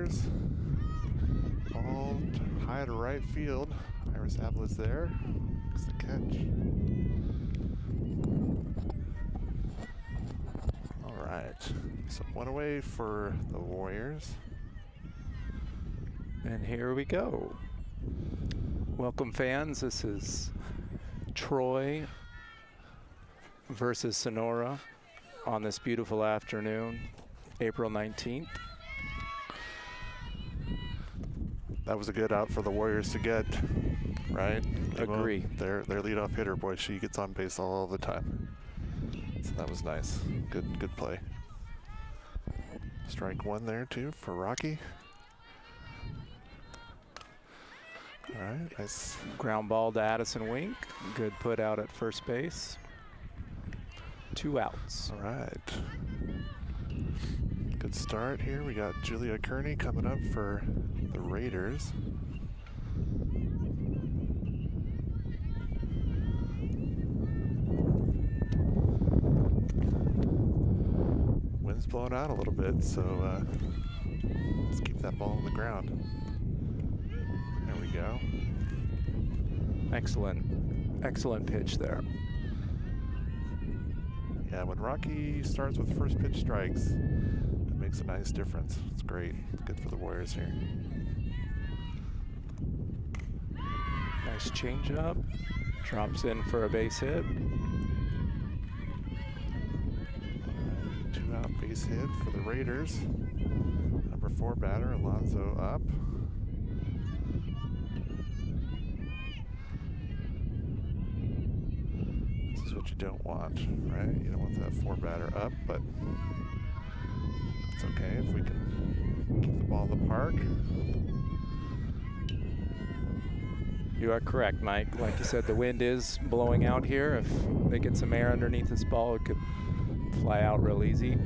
Warriors. Ball high to right field. Iris Avalon's there. Makes the catch. All right. So one away for the Warriors. And here we go. Welcome, fans. This is Troy versus Sonora on this beautiful afternoon, April 19th. That was a good out for the Warriors to get, right? Agree. Their leadoff hitter, boy, she gets on base all the time. So that was nice. Good play. Strike one there too for Rocky. All right, nice. Ground ball to Addison Wink. Good put out at first base. 2 outs. All right. Good start here. We got Julia Kearney coming up for the Raiders. Wind's blowing out a little bit, so let's keep that ball on the ground. There we go. Excellent pitch there. Yeah, when Rocky starts with first pitch strikes, it makes a nice difference. It's great. Good for the Warriors here. Nice changeup. Drops in for a base hit. 2 out base hit for the Raiders. Number 4 batter, Alonso up. This is what you don't want, right? You don't want that 4 batter up, but it's okay if we can keep the ball in the park. You are correct, Mike. Like you said, the wind is blowing out here. If they get some air underneath this ball, it could fly out real easy.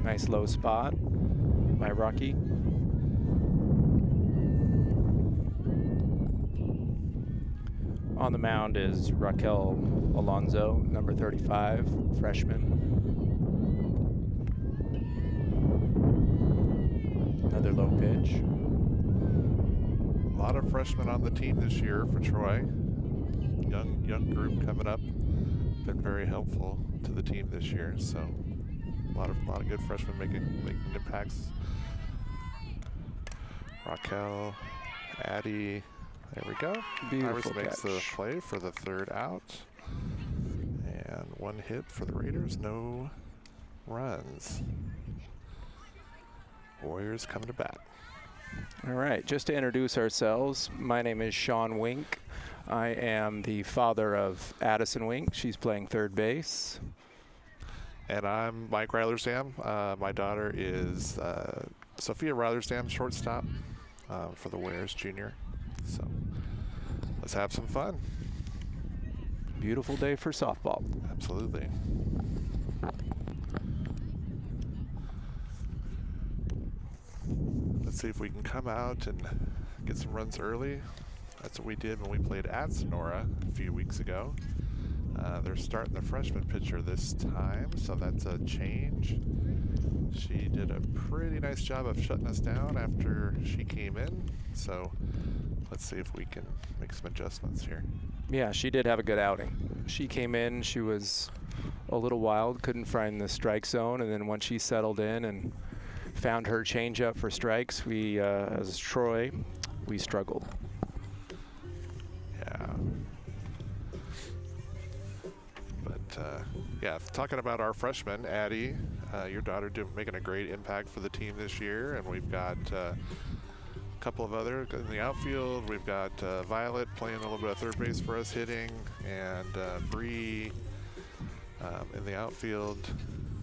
Nice low spot by Rocky. On the mound is Raquel Alonso, number 35, freshman. Another low pitch. A lot of freshmen on the team this year for Troy. Young group coming up. Been very helpful to the team this year. So a lot of good freshmen making impacts. Raquel, Addie. There we go. Beautiful Iris makes catch. the play for the 3rd out. And 1 hit for the Raiders. No runs. Warriors coming to bat. All right, just to introduce ourselves, my name is Sean Wink. I am the father of Addison Wink. She's playing third base. And I'm Mike Rylersdam. My daughter is Sophia Rylersdam, shortstop for the Warriors Junior. So let's have some fun. Beautiful day for softball. Absolutely. Let's see if we can come out and get some runs early. That's what we did when we played at Sonora a few weeks ago. They're starting the freshman pitcher this time, so that's a change. She did a pretty nice job of shutting us down after she came in. So let's see if we can make some adjustments here. Yeah, she did have a good outing. She came in, she was a little wild, couldn't find the strike zone, and then once she settled in and found her changeup for strikes, we, as Troy, we struggled. Yeah. But yeah, talking about our freshman, Addie, your daughter making a great impact for the team this year, and we've got a couple of other in the outfield. We've got Violet playing a little bit of third base for us, hitting, and Bree in the outfield.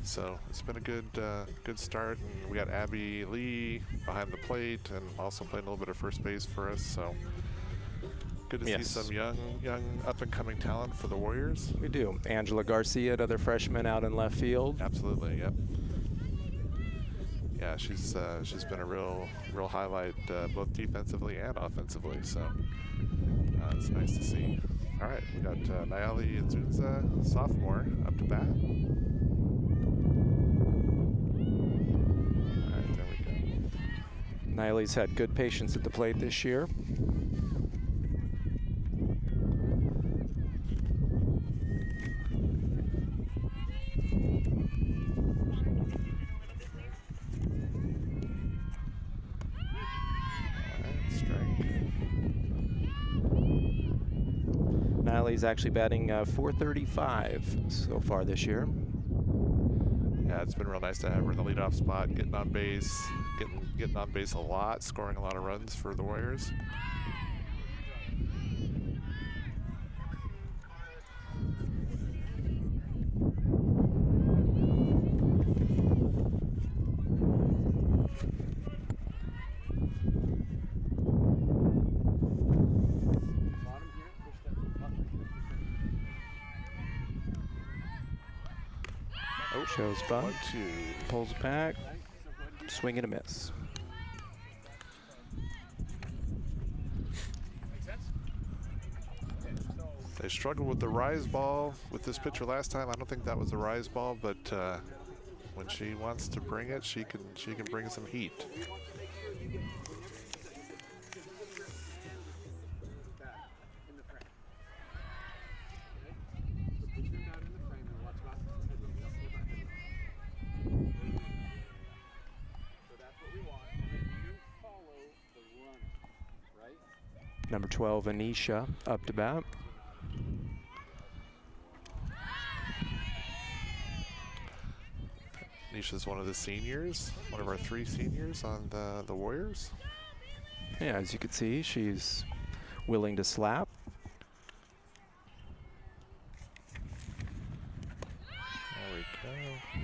So it's been a good start, and we got Abby Lee behind the plate, and also playing a little bit of first base for us. So good to see some young up-and-coming talent for the Warriors. We do. Angela Garcia, another freshman out in left field. Absolutely, yep. Yeah, she's been a real highlight both defensively and offensively. So it's nice to see. All right, we got Nayeli Nzunza, sophomore, up to bat. All right, there we go. Niley's had good patience at the plate this year. Niley's actually batting .435 so far this year. Yeah, it's been real nice to have her in the leadoff spot, getting on base, getting on base a lot, scoring a lot of runs for the Warriors. Shows bunt, 1-2. pulls back, swing and a miss. They struggled with the rise ball with this pitcher last time. I don't think that was a rise ball, but when she wants to bring it, she can bring some heat. Number 12, Anisha, up to bat. Anisha's one of the seniors, one of our 3 seniors on the Warriors. Yeah, as you can see, she's willing to slap. There we go.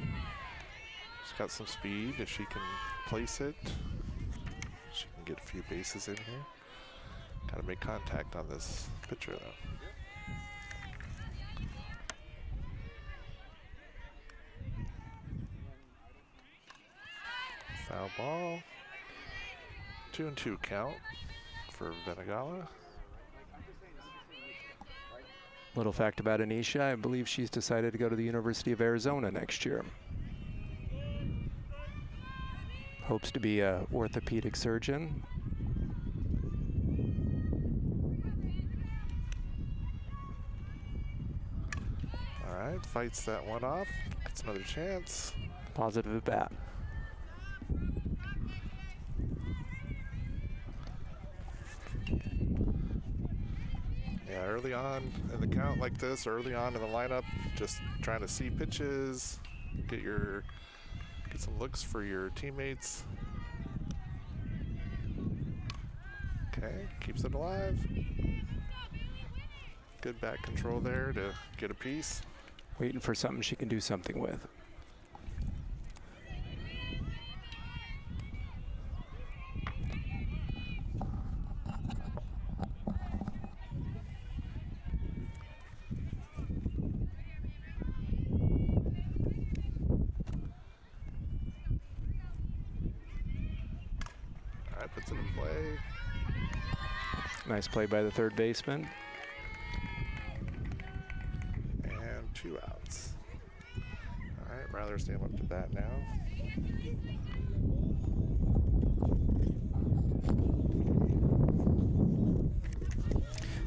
She's got some speed. If she can place it, she can get a few bases in here. Got to make contact on this pitcher, though. Foul ball. 2-2 count for Venegala. Little fact about Anisha, I believe she's decided to go to the University of Arizona next year. Hopes to be an orthopedic surgeon. All right, fights that one off. Gets another chance. Positive at bat. Yeah, early on in the count like this, early on in the lineup, just trying to see pitches, get some looks for your teammates. Okay, keeps it alive. Good back control there to get a piece. Waiting for something she can do something with. All right, puts it in play. Nice play by the third baseman. And 2 outs. All right, Rather stand up to bat now.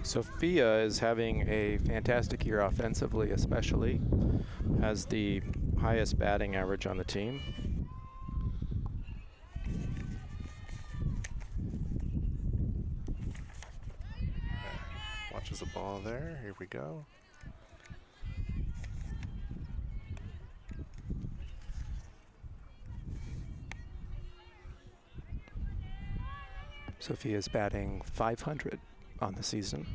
Sophia is having a fantastic year offensively, especially. Has the highest batting average on the team. Watches a ball there. Here we go. Sophia's batting .500 on the season.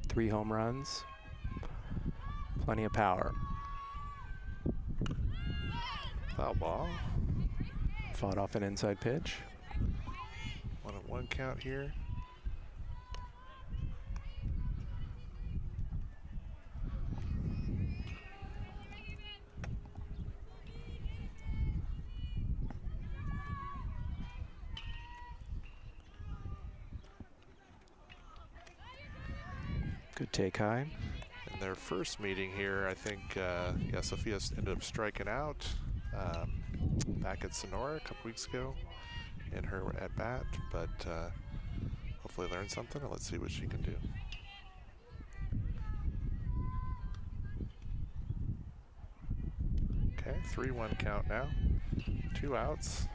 3 home runs. Plenty of power. Foul ball. Fought off an inside pitch. 1-1 count here. Good take high. In their first meeting here, I think, yeah, Sophia ended up striking out back at Sonora a couple weeks ago. in her at bat, but hopefully learn something, and let's see what she can do. Okay, 3-1 count now. 2 outs.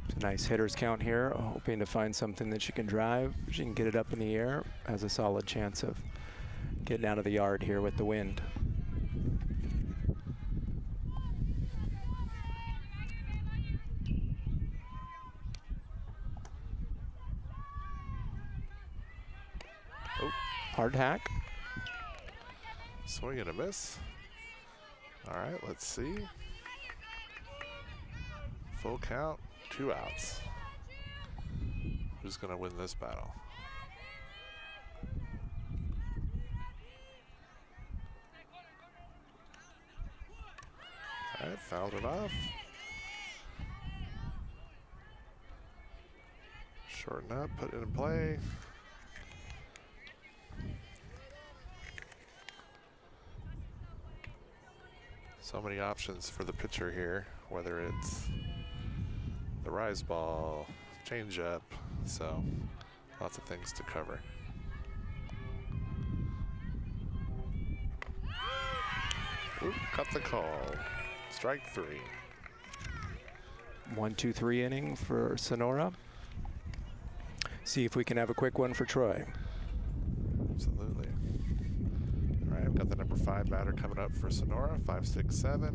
It's a nice hitter's count here, hoping to find something that she can drive. She can get it up in the air, has a solid chance of getting out of the yard here with the wind. Oh. Hard hack. Swing and a miss. All right, let's see. Full count, 2 outs. Who's going to win this battle? All right, fouled it off. Shorten up, put it in play. So many options for the pitcher here, whether it's the rise ball, change up, so lots of things to cover. Ooh, cut the call. Strike 3. 1-2-3 inning for Sonora. See if we can have a quick one for Troy. Absolutely. All right, we've got the number 5 batter coming up for Sonora, 5-6-7.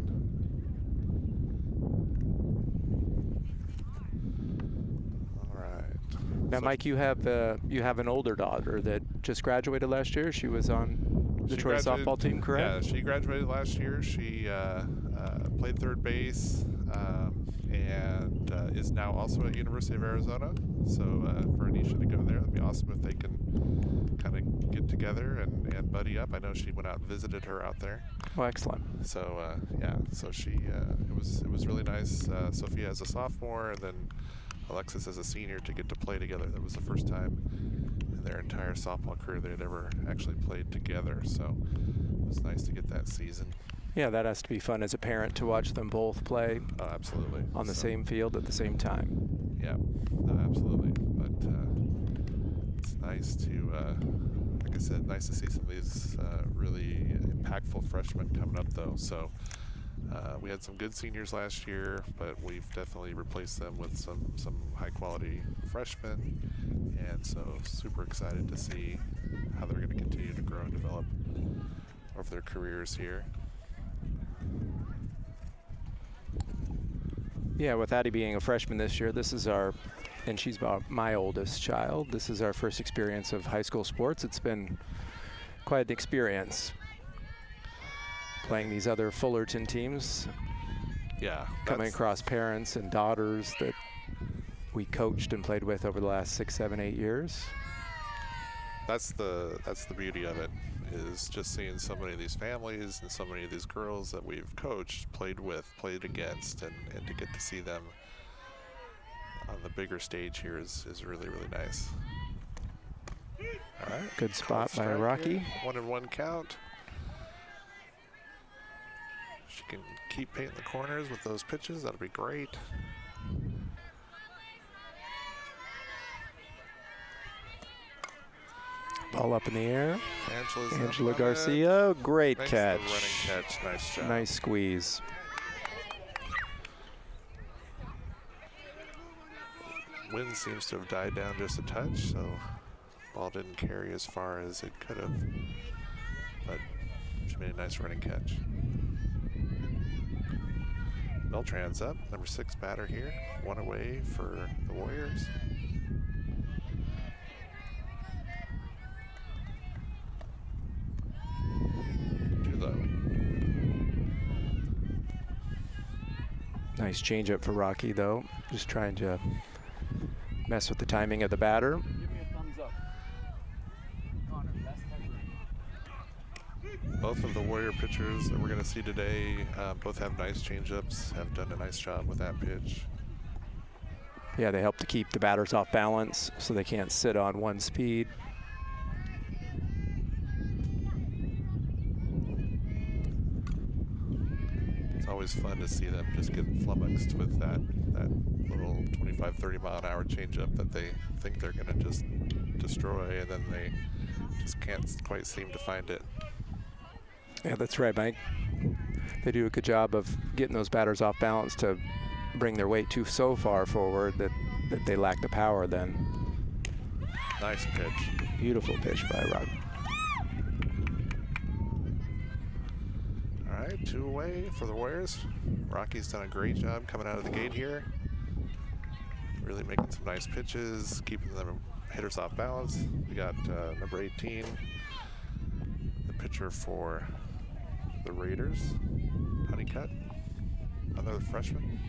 Now, So Mike, you have an older daughter that just graduated last year. She was on the Troy softball team, correct? Yeah, she graduated last year. She played third base and is now also at University of Arizona. So for Anisha to go there, it'd be awesome if they can kind of get together and buddy up. I know she went out and visited her out there. Oh, excellent. So yeah, so she it was really nice. Sophia as a sophomore, and then Alexis as a senior to get to play together. That was the first time in their entire softball career they had ever actually played together. So it was nice to get that season. Yeah, that has to be fun as a parent to watch them both play. Oh, absolutely. On the same field at the same time. Yeah, no, absolutely. But it's nice to, like I said, nice to see some of these really impactful freshmen coming up, though. So we had some good seniors last year, but we've definitely replaced them with some high-quality freshmen. And so super excited to see how they're going to continue to grow and develop over their careers here. Yeah, with Addie being a freshman this year, this is and she's about my oldest child. This is our first experience of high school sports. It's been quite an experience playing these other Fullerton teams. Yeah. Coming across parents and daughters that we coached and played with over the last 6, 7, 8 years. That's the beauty of it, is just seeing so many of these families and so many of these girls that we've coached, played with, played against, and to get to see them on the bigger stage here is really, really nice. All right. Good spot by Rocky. 1-1 count. She can keep painting the corners with those pitches. That'll be great. Ball up in the air. Angela Garcia, great Makes catch. the running catch. Nice job. Nice squeeze. Wind seems to have died down just a touch, so ball didn't carry as far as it could have, but she made a nice running catch. Beltran's up, number 6 batter here, 1 away for the Warriors. Too low. Nice changeup for Rocky, though. Just trying to mess with the timing of the batter. Give me a thumbs up. Connor, that's Both of the Warrior pitchers that we're going to see today both have nice changeups, have done a nice job with that pitch. Yeah, they help to keep the batters off balance so they can't sit on one speed. It's always fun to see them just get flummoxed with that that little 25, 30 mile an hour changeup that they think they're going to just destroy, and then they just can't quite seem to find it. Yeah, that's right, Mike. They do a good job of getting those batters off balance to bring their weight so far forward that they lack the power then. Nice pitch. Beautiful pitch by Rock. All right, 2 away for the Warriors. Rocky's done a great job coming out of the gate here. Really making some nice pitches, keeping the hitters off balance. We got number 18, the pitcher for the Raiders, Honeycutt, another freshman.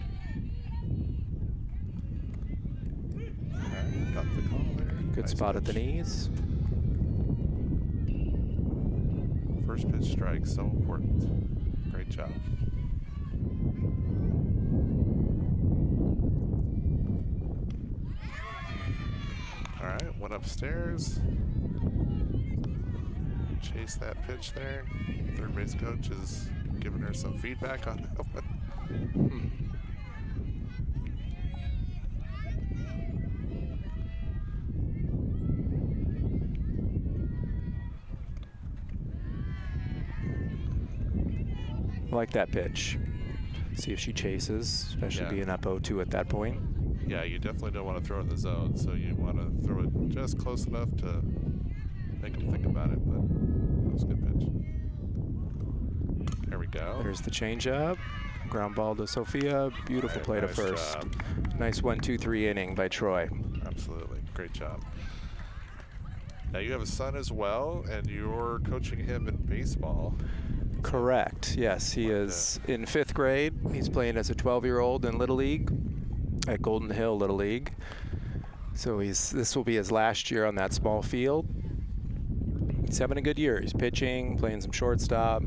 All right, got the call there. Good Nice spot pitch. at the knees. First pitch strike, so important. Great job. All right, went upstairs. Chase that pitch there. Third base coach is giving her some feedback on that one. I like that pitch. See if she chases, especially being up 0-2 at that point. Yeah, you definitely don't want to throw in the zone, so you want to throw it just close enough to make them think about it, but that was a good pitch. There we go. There's the changeup. Ground ball to Sophia. Beautiful play to Nice first. job. Nice 1-2-3 inning by Troy. Absolutely. Great job. Now you have a son as well, and you're coaching him in baseball. Correct. Yes, he is in 5th grade. He's playing as a 12-year-old in Little League at Golden Hill Little League. So this will be his last year on that small field. He's having a good year. He's pitching, playing some shortstop,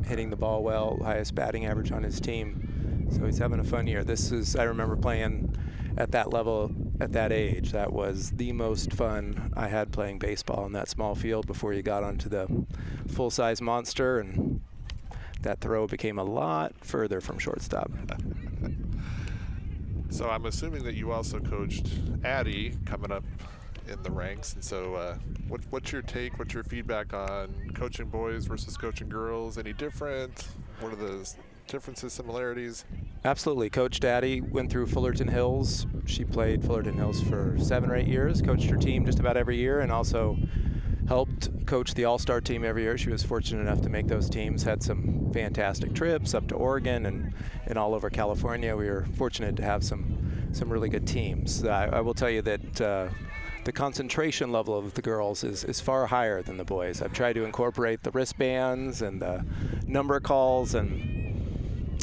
hitting the ball well, highest batting average on his team. So he's having a fun year. I remember playing at that level at that age. That was the most fun I had playing baseball in that small field before you got onto the full-size monster, and that throw became a lot further from shortstop. So I'm assuming that you also coached Addie coming up in the ranks, and so what's your take, what's your feedback on coaching boys versus coaching girls? Any different? What are the differences, similarities? Absolutely. Coach Addie went through Fullerton Hills. She played Fullerton Hills for 7 or 8 years, coached her team just about every year, and also helped coach the all-star team every year. She was fortunate enough to make those teams, had some fantastic trips up to Oregon and all over California. We were fortunate to have some really good teams. I will tell you that the concentration level of the girls is far higher than the boys. I've tried to incorporate the wristbands and the number calls, and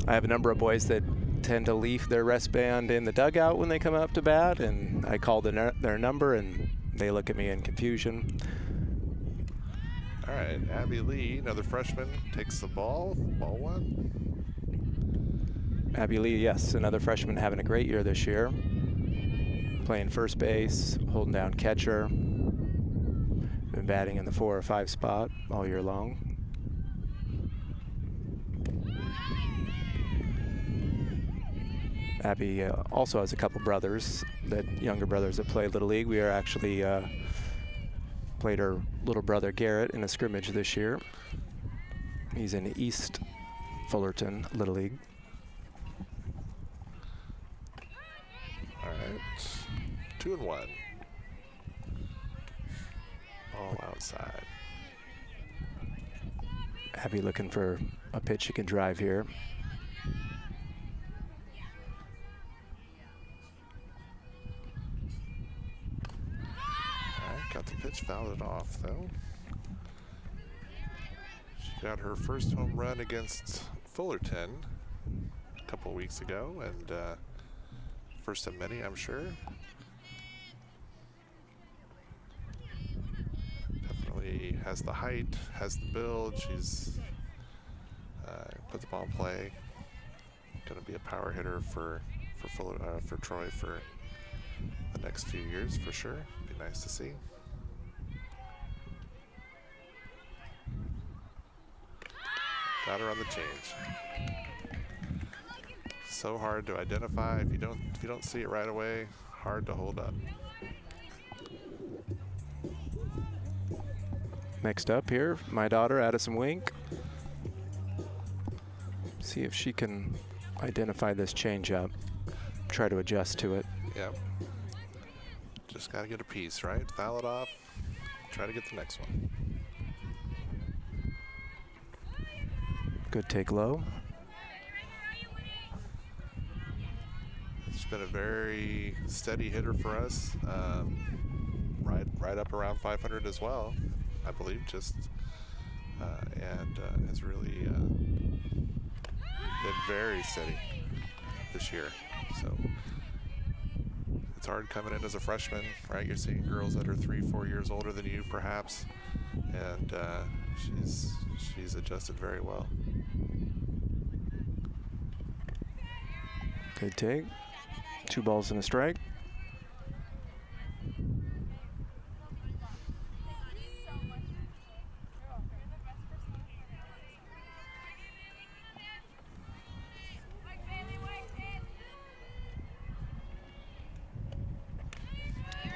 I have a number of boys that tend to leave their wristband in the dugout when they come up to bat, and I call their number, and they look at me in confusion. All right, Abby Lee, another freshman, takes the ball. Ball 1. Abby Lee, yes, another freshman having a great year this year. Playing first base, holding down catcher. Been batting in the 4 or 5 spot all year long. Abby also has a couple brothers, younger brothers that play Little League. We are actually played her little brother Garrett in a scrimmage this year. He's in East Fullerton Little League. All right, 2-1. All outside. Abby looking for a pitch she can drive here. Got the pitch, fouled it off though. She got her first home run against Fullerton a couple weeks ago, and first of many, I'm sure. Definitely has the height, has the build. She's put the ball in play. Going to be a power hitter for Troy for the next few years for sure. Be nice to see. Got her on the change. so hard to identify. If you don't see it right away, hard to hold up. Next up here, my daughter, Addison Wink. See if she can identify this changeup. Try to adjust to it. Yep. Just got to get a piece, right? Foul it off. Try to get the next one. Good take low. It's been a very steady hitter for us. Right up around 500 as well, I believe. Just and has really been very steady this year. So it's hard coming in as a freshman, right? You're seeing girls that are 3-4 years older than you, perhaps, and she's adjusted very well. Good take. 2 balls and a strike.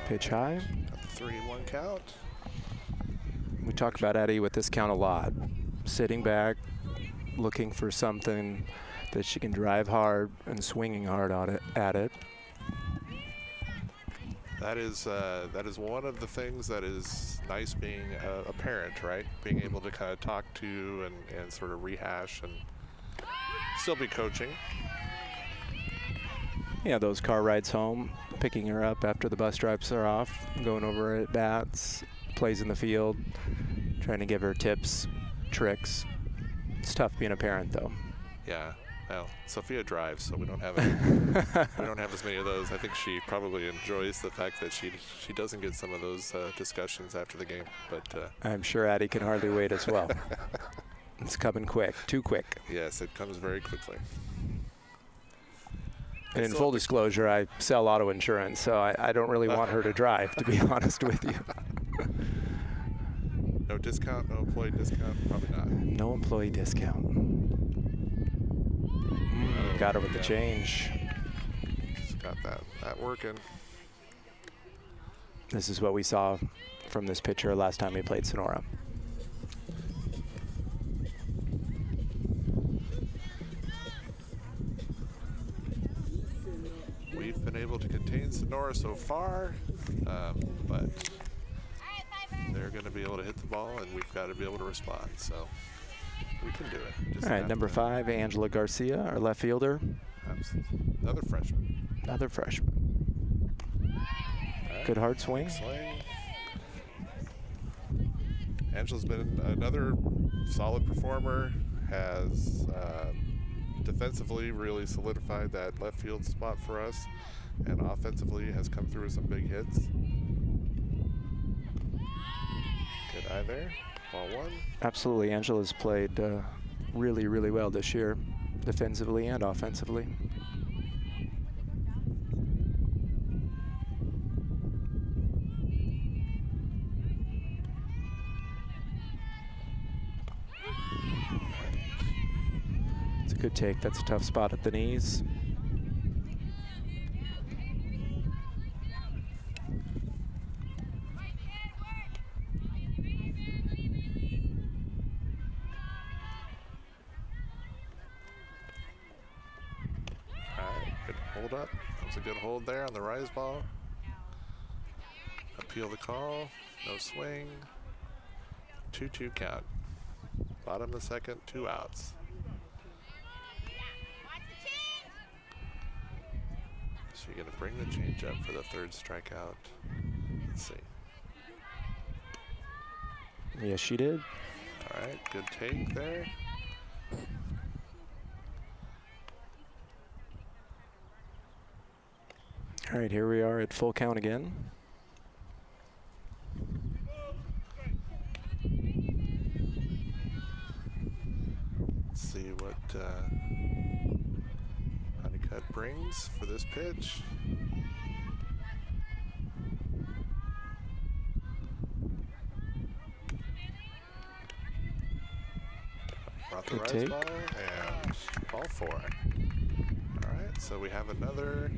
Pitch high. Got the 3-1 count. We talk about Addie with this count a lot. Sitting back, looking for something that she can drive hard and swinging hard at it. That is one of the things that is nice being a parent, right? Being able to kind of talk to and sort of rehash and still be coaching. Yeah, those car rides home, picking her up after the bus drops her off, going over at bats, plays in the field, trying to give her tips, tricks. It's tough being a parent, though. Yeah. Well, Sophia drives, so we don't have as many of those. I think she probably enjoys the fact that she doesn't get some of those discussions after the game. But I'm sure Addie can hardly wait as well. It's coming quick, too quick. Yes, it comes very quickly. And in full disclosure, I sell auto insurance, so I don't really want her to drive, to be honest with you. No discount, no employee discount, probably not. No employee discount. Got her with the change. Just got that working. This is what we saw from this pitcher last time we played Sonora. We've been able to contain Sonora so far, but they're going to be able to hit the ball, and we've got to be able to respond. So we can do it. Just all right, number 5, Angela Garcia, our left fielder. Another freshman. Another freshman. Right. Good hard swing. Angela's been another solid performer, has defensively really solidified that left field spot for us, and offensively has come through with some big hits. Good eye there. Ball 1. Absolutely. Angela's played really, really well this year, defensively and offensively. It's a good take. That's a tough spot at the knees. Hold up. That was a good hold there on the rise ball. Appeal the call. No swing. 2-2 count. Bottom of the second, 2 outs. So you're going to bring the changeup for the 3rd strikeout. Let's see. Yes, she did. All right, good take there. All right, here we are at full count again. Let's see what Honeycutt brings for this pitch. Brought the rise ball and ball 4. All right. right, so we have another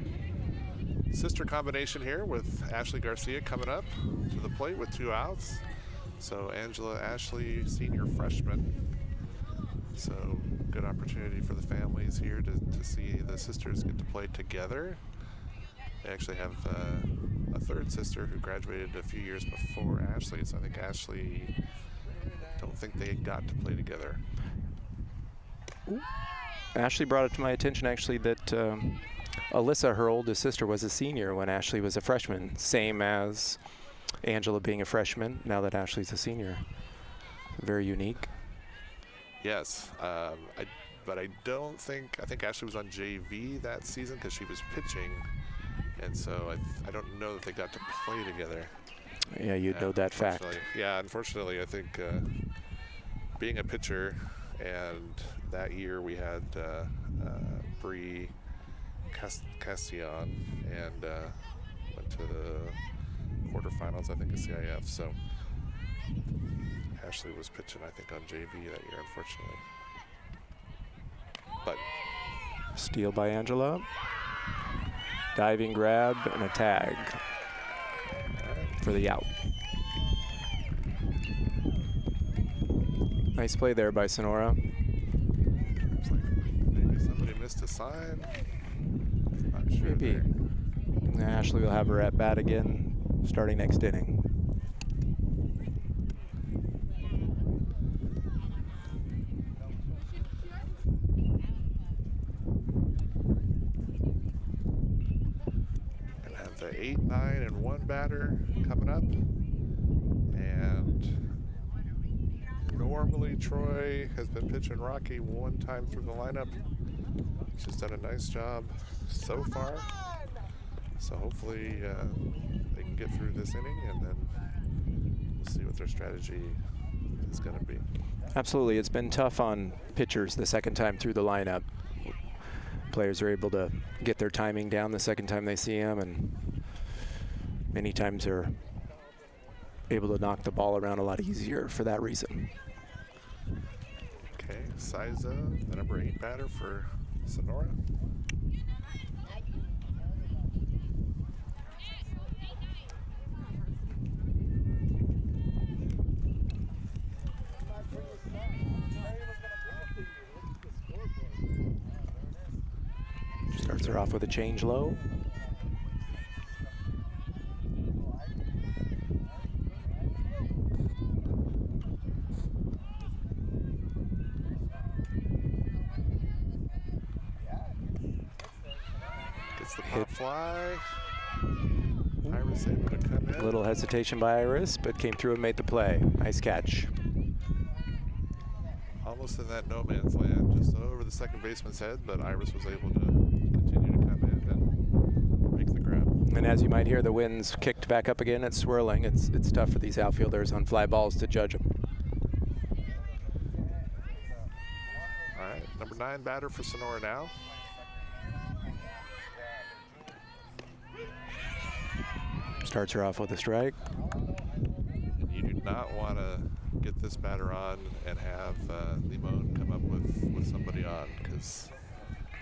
sister combination here with Ashley Garcia coming up to the plate with 2 outs. So Angela Ashley, senior freshman. So good opportunity for the families here to see the sisters get to play together. They actually have a third sister who graduated a few years before Ashley, so I think Ashley, don't think they got to play together. Ooh. Ashley brought it to my attention actually that Alyssa, her oldest sister, was a senior when Ashley was a freshman, same as Angela being a freshman, now that Ashley's a senior. Very unique. Yes, but I don't think, I think Ashley was on JV that season because she was pitching, and so I don't know that they got to play together. Yeah, you'd know that fact. Yeah, unfortunately, I think being a pitcher, and that year we had Bree Castillon and went to the quarterfinals, I think, of CIF. So Ashley was pitching, I think, on JV that year, unfortunately. But steal by Angela. Diving grab and a tag for the out. Nice play there by Sonora. Looks like maybe somebody missed a sign. Not sure. Maybe. Ashley will have her at bat again starting next inning. Gonna have the 8, 9, and 1 batter coming up. And normally Troy has been pitching Rocky 1 time through the lineup. She's done a nice job so far. So hopefully they can get through this inning, and then we'll see what their strategy is going to be. Absolutely, it's been tough on pitchers the second time through the lineup. Players are able to get their timing down the second time they see them, and many times they're able to knock the ball around a lot easier for that reason. Okay, Siza, the number 8 batter for Sonora. Starts her off with a change low. Gets the pop fly. Iris able to come in. A little hesitation by Iris, but came through and made the play. Nice catch. Almost in that no man's land, just over the second baseman's head, but Iris was able to continue to come in and make the grab. And as you might hear, the wind's kicked back up again. It's swirling. It's tough for these outfielders on fly balls to judge them. All right, number 9 batter for Sonora now. Starts her off with a strike. You do not want to get this batter on and have Limon come up with somebody on, because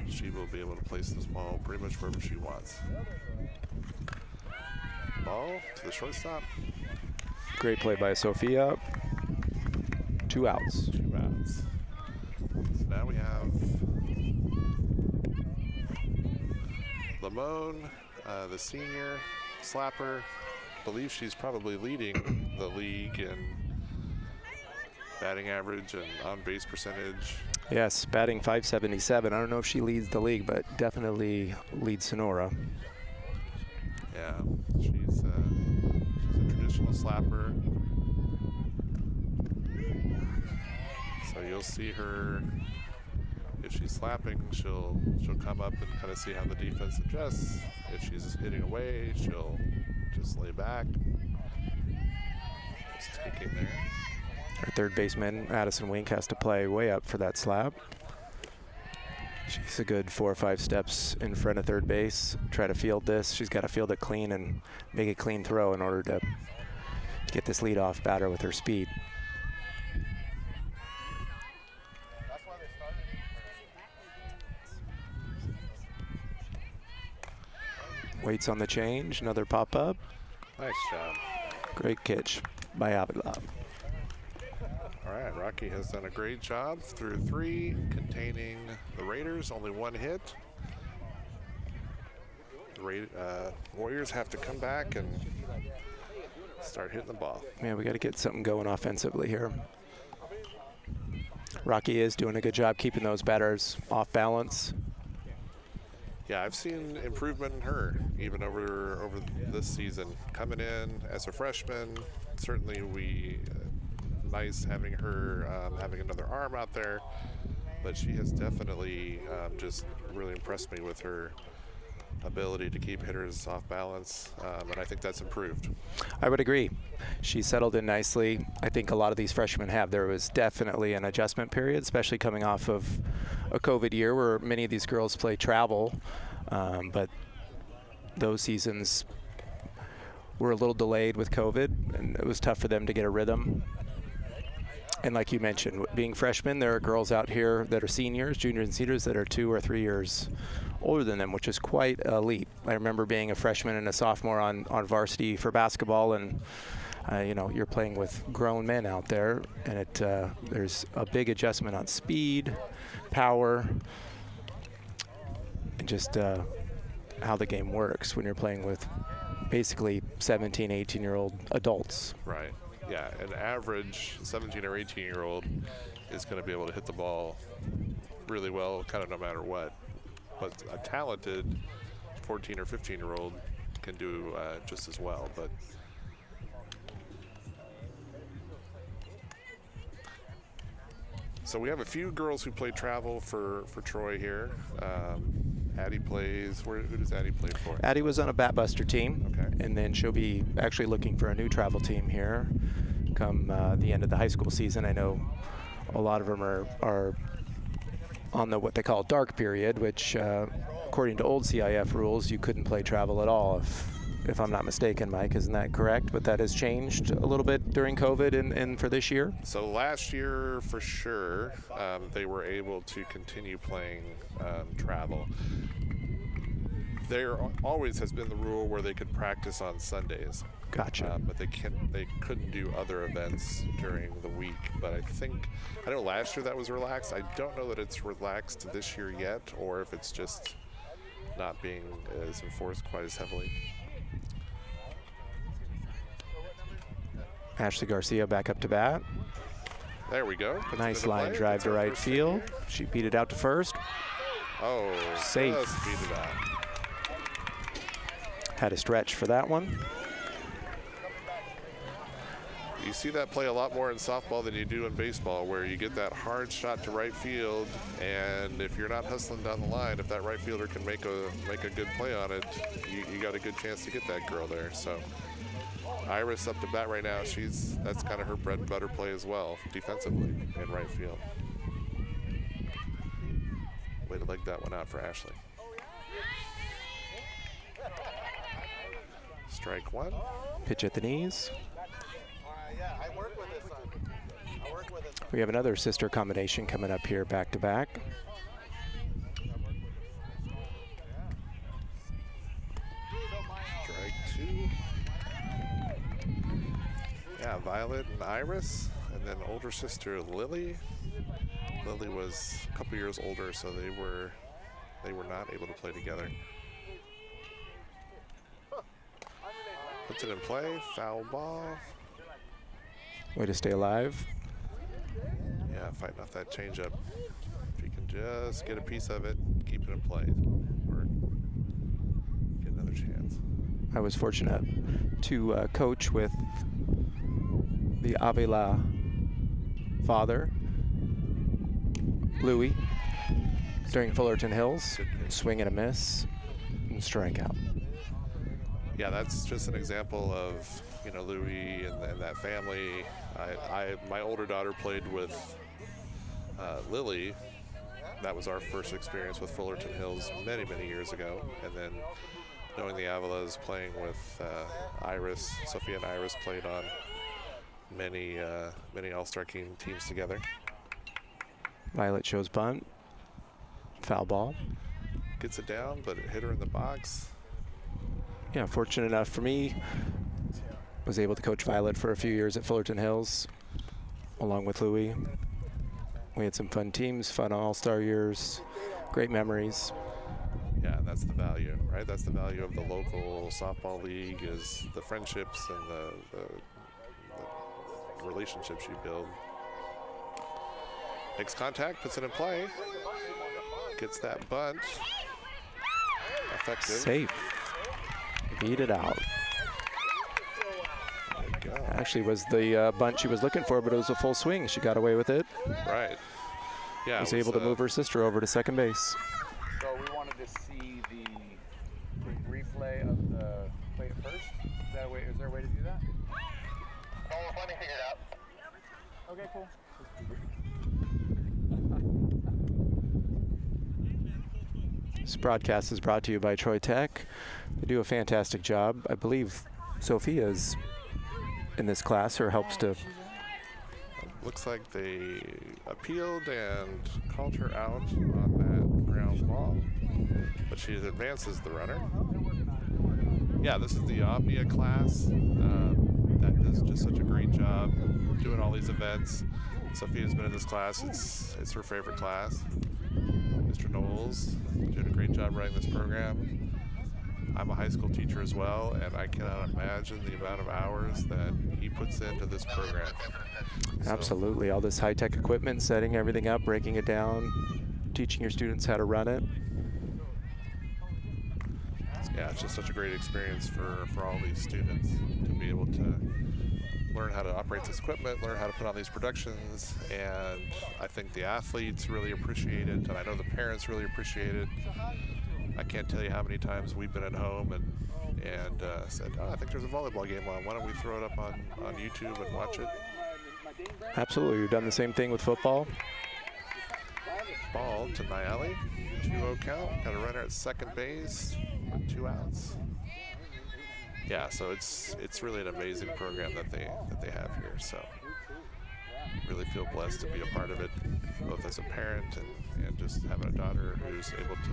she will be able to place this ball pretty much wherever she wants. Ball to the shortstop. Great play by Sophia. 2 outs. 2 outs. So now we have Limon, the senior slapper. I believe she's probably leading the league in batting average and on-base percentage. Yes, batting .577. I don't know if she leads the league, but definitely leads Sonora. Yeah, she's a traditional slapper. So you'll see her, if she's slapping, she'll come up and kind of see how the defense adjusts. If she's hitting away, she'll just lay back. Just taking there. Our third baseman, Addison Wink, has to play way up for that slap. She's a good 4 or 5 steps in front of third base. Try to field this. She's got to field it clean and make a clean throw in order to get this leadoff batter with her speed. Waits on the change, another pop-up. Nice job. Great catch by Avalon. All right, Rocky has done a great job through 3, containing the Raiders. Only 1 hit. The Warriors have to come back and start hitting the ball. Yeah, we got to get something going offensively here. Rocky is doing a good job keeping those batters off balance. Yeah, I've seen improvement in her even over this season. Coming in as a freshman, certainly nice having her having another arm out there, but she has definitely just really impressed me with her ability to keep hitters off balance, and I think that's improved. I would agree. She settled in nicely. I think a lot of these freshmen have. There was definitely an adjustment period, especially coming off of a COVID year where many of these girls play travel, but those seasons were a little delayed with COVID, and it was tough for them to get a rhythm. And like you mentioned, being freshmen, there are girls out here that are seniors, juniors and seniors that are 2 or 3 years older than them, which is quite elite. I remember being a freshman and a sophomore on varsity for basketball, and you know, you're playing with grown men out there, and there's a big adjustment on speed, power, and just how the game works when you're playing with basically 17, 18-year-old adults. Right. Yeah, an average 17 or 18-year-old is going to be able to hit the ball really well, kind of no matter what. But a talented 14 or 15-year-old can do just as well. But so we have a few girls who play travel for Troy here. Addie plays. Who does Addie play for? Addie was on a Bat Buster team, okay, and then she'll be actually looking for a new travel team here come the end of the high school season. I know a lot of them are on the what they call dark period, which according to old CIF rules, you couldn't play travel at all, if I'm not mistaken, Mike. Isn't that correct? But that has changed a little bit during COVID and for this year? So last year, for sure, they were able to continue playing travel. There always has been the rule where they could practice on Sundays. Gotcha. But they couldn't do other events during the week. But I know last year that was relaxed. I don't know that it's relaxed this year yet, or if it's just not being as enforced quite as heavily. Ashley Garcia back up to bat. There we go. Puts nice it into line play. drive Gets to our right first field. hit here. She beat it out to first. Oh, Safe. just beat it out. Had a stretch for that one. You see that play a lot more in softball than you do in baseball, where you get that hard shot to right field, and if you're not hustling down the line, if that right fielder can make a good play on it, you got a good chance to get that girl there. So Iris up to bat right now. That's kind of her bread and butter play as well, defensively in right field. Way to leg that one out for Ashley. Strike one. Pitch at the knees. We have another sister combination coming up here back to back. Strike two. Yeah, Violet and Iris, and then older sister Lily. Lily was a couple years older, so they were not able to play together. Puts it in play, foul ball. Way to stay alive. Yeah, fighting off that changeup. If you can just get a piece of it, keep it in play, or get another chance. I was fortunate to coach with the Avila father, Louis, during Fullerton Hills. Swing and a miss, and strikeout. Yeah, that's just an example of, you know, Louis and that family. My older daughter played with Lily. That was our first experience with Fullerton Hills many, many years ago. And then knowing the Avilas, playing with Iris, Sophia and Iris played on many All-Star teams together. Violet shows bunt. Foul ball. Gets it down, but it hit her in the box. yeah, fortunate enough for me, was able to coach Violet for a few years at Fullerton Hills, along with Louie. We had some fun teams, fun all-star years, great memories. Yeah, that's the value, right? That's the value of the local softball league, is the friendships and the relationships you build. Makes contact, puts it in play, gets that bunt. Effective. Safe. Beat it out. There you go. Actually was the bunt she was looking for, but it was a full swing. She got away with it. Right. Yeah. Was able to move her sister over to second base. So we wanted to see the replay of the play at first. Is there a way to do that? Oh, let me figure it out. Okay, cool. This broadcast is brought to you by Troy Tech. They do a fantastic job. I believe Sophia's in this class or helps to. Looks like they appealed and called her out on that ground ball, but she advances the runner. Yeah, this is the Omnia class that does just such a great job doing all these events. Sophia's been in this class. It's her favorite class. Mr. Knowles doing a great job running this program. I'm a high school teacher as well, and I cannot imagine the amount of hours that he puts into this program. Absolutely. All this high-tech equipment, setting everything up, breaking it down, teaching your students how to run it. Yeah, it's just such a great experience for all these students to be able to learn how to operate this equipment, learn how to put on these productions, and I think the athletes really appreciate it, and I know the parents really appreciate it. I can't tell you how many times we've been at home and said, oh, I think there's a volleyball game on. Why don't we throw it up on YouTube and watch it? Absolutely. We've done the same thing with football. Ball to Nayeli, 2-0 count. Got a runner at second base with 2 outs. Yeah, so it's really an amazing program that they have here. So really feel blessed to be a part of it, both as a parent and just having a daughter who's able to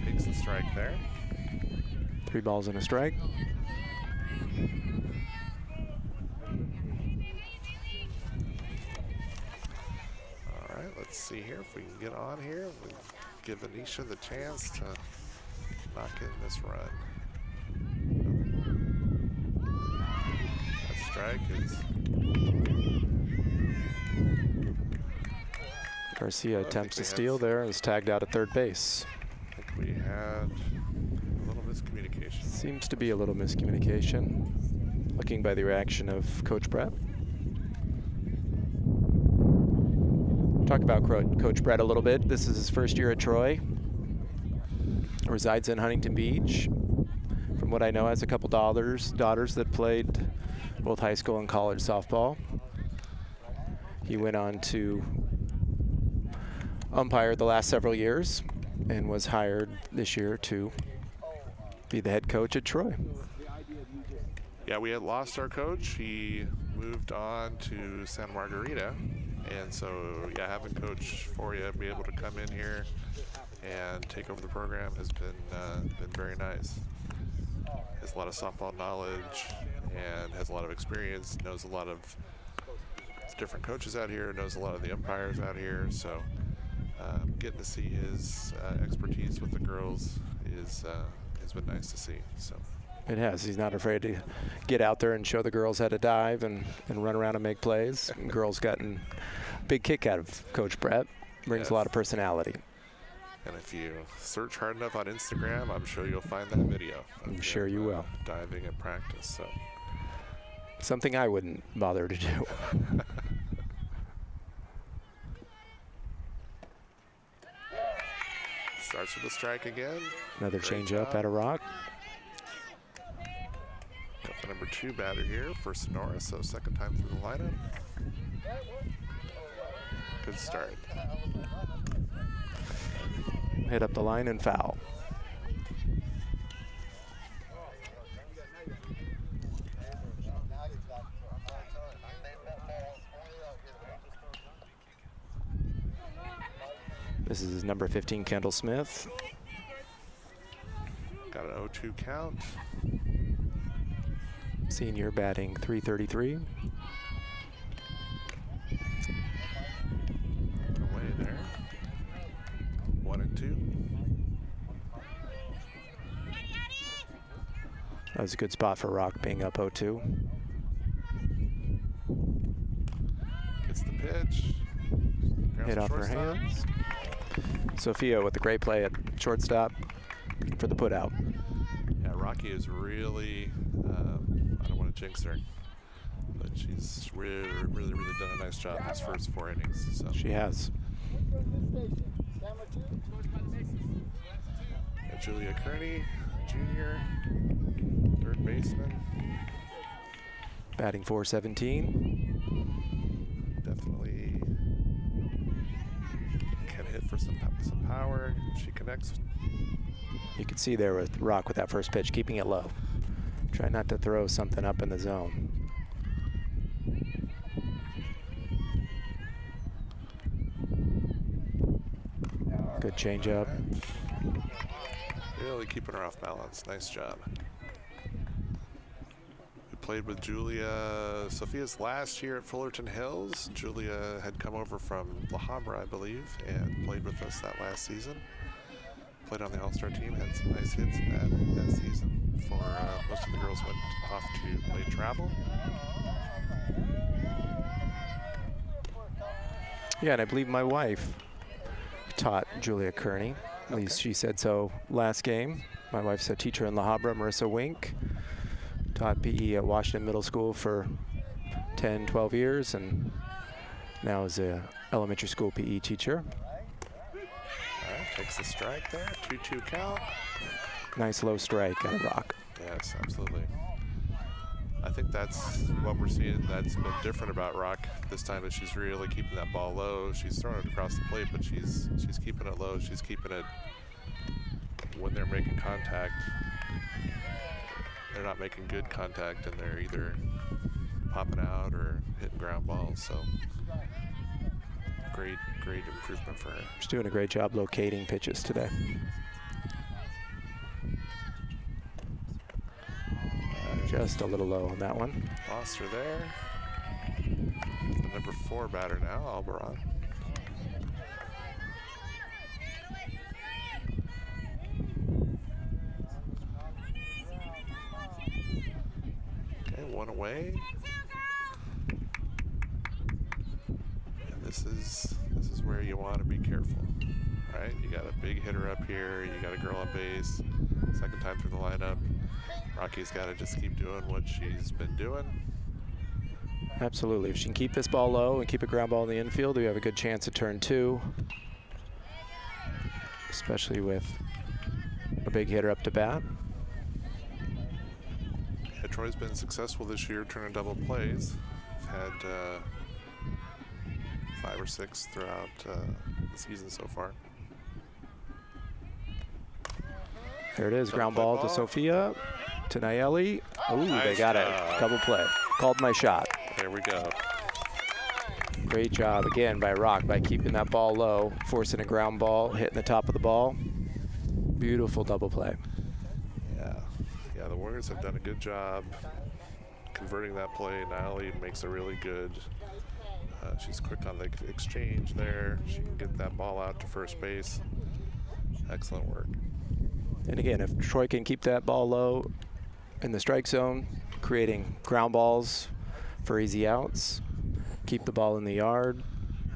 takes the strike there. 3 balls and a strike. All right, let's see here if we can get on here. We give Anisha the chance to knock in this run. That strike is. Garcia attempts to steal there and is tagged out at third base. I think we had a little miscommunication. Seems to be a little miscommunication. Looking by the reaction of Coach Brett. Talk about Coach Brett a little bit. This is his first year at Troy. Resides in Huntington Beach. From what I know, has a couple daughters that played both high school and college softball. He went on to umpire the last several years and was hired this year to be the head coach at Troy. Yeah, we had lost our coach. He moved on to Santa Margarita. And so, yeah, having Coach Foria be able to come in here and take over the program has been very nice. Has a lot of softball knowledge and has a lot of experience, knows a lot of different coaches out here, knows a lot of the umpires out here. So getting to see his expertise with the girls has been nice to see. So it has. He's not afraid to get out there and show the girls how to dive and run around and make plays. And girls gotten a big kick out of Coach Brett. Brings a lot of personality. And if you search hard enough on Instagram, I'm sure you'll find that video. I'm sure you will. Diving at practice. So something I wouldn't bother to do. Starts with a strike again. Another change up at a rock. Got the number 2 batter here for Sonora, so second time through the lineup. Good start. Hit up the line and foul. This is number 15, Kendall Smith. an 0-2 count. Senior batting .333. Away there. 1-2. That was a good spot for Rock, being up 0-2. Gets the pitch. Grounds Hit to off her shortstop. hands. Sophia with a great play at shortstop for the put out. Yeah, Rocky is really, I don't want to jinx her, but she's really done a nice job in these first 4 innings. So She has. yeah, Julia Kearney, junior, third baseman. Batting .417. Definitely can hit for some power. She connects. You can see there with Rock with that first pitch, keeping it low. Try not to throw something up in the zone. Good changeup. Really keeping her off balance. Nice job. We played with Julia Sophia's last year at Fullerton Hills. Julia had come over from La Habra, I believe, and played with us that last season. Played on the All-Star team, had some nice hits in that season before most of the girls went off to play travel. Yeah, and I believe my wife taught Julia Kearney. At least she said so last game. My wife's a teacher in La Habra, Marissa Wink. Taught PE at Washington Middle School for 10, 12 years, and now is a elementary school PE teacher. All right, takes the strike there, 2-2 count. Nice low strike at Rock. Yes, absolutely. I think that's what we're seeing that's been different about Rock this time, is she's really keeping that ball low. She's throwing it across the plate, but she's keeping it low. She's keeping it when they're making contact. They're not making good contact, and they're either popping out or hitting ground balls. So great improvement for her. She's doing a great job locating pitches today. Just a little low on that one. Lost her there. The number 4 batter now, Albaran. Okay, 1 away. And this is where you want to be careful. Right? You got a big hitter up here, you got a girl on base, second time through the lineup. Rocky's got to just keep doing what she's been doing. Absolutely. If she can keep this ball low and keep a ground ball in the infield, we have a good chance at turn 2. Especially with a big hitter up to bat. Yeah, Troy's been successful this year turning double plays. We've had 5 or 6 throughout the season so far. There it is, ground ball to Sophia, to Nayeli. Ooh, Nice they got job. it. Double play. Called my shot. There we go. Great job again by Rock by keeping that ball low, forcing a ground ball, hitting the top of the ball. Beautiful double play. Yeah, the Warriors have done a good job converting that play. Nayeli makes a really good. She's quick on the exchange there. She can get that ball out to first base. Excellent work. And again, if Troy can keep that ball low in the strike zone, creating ground balls for easy outs, keep the ball in the yard,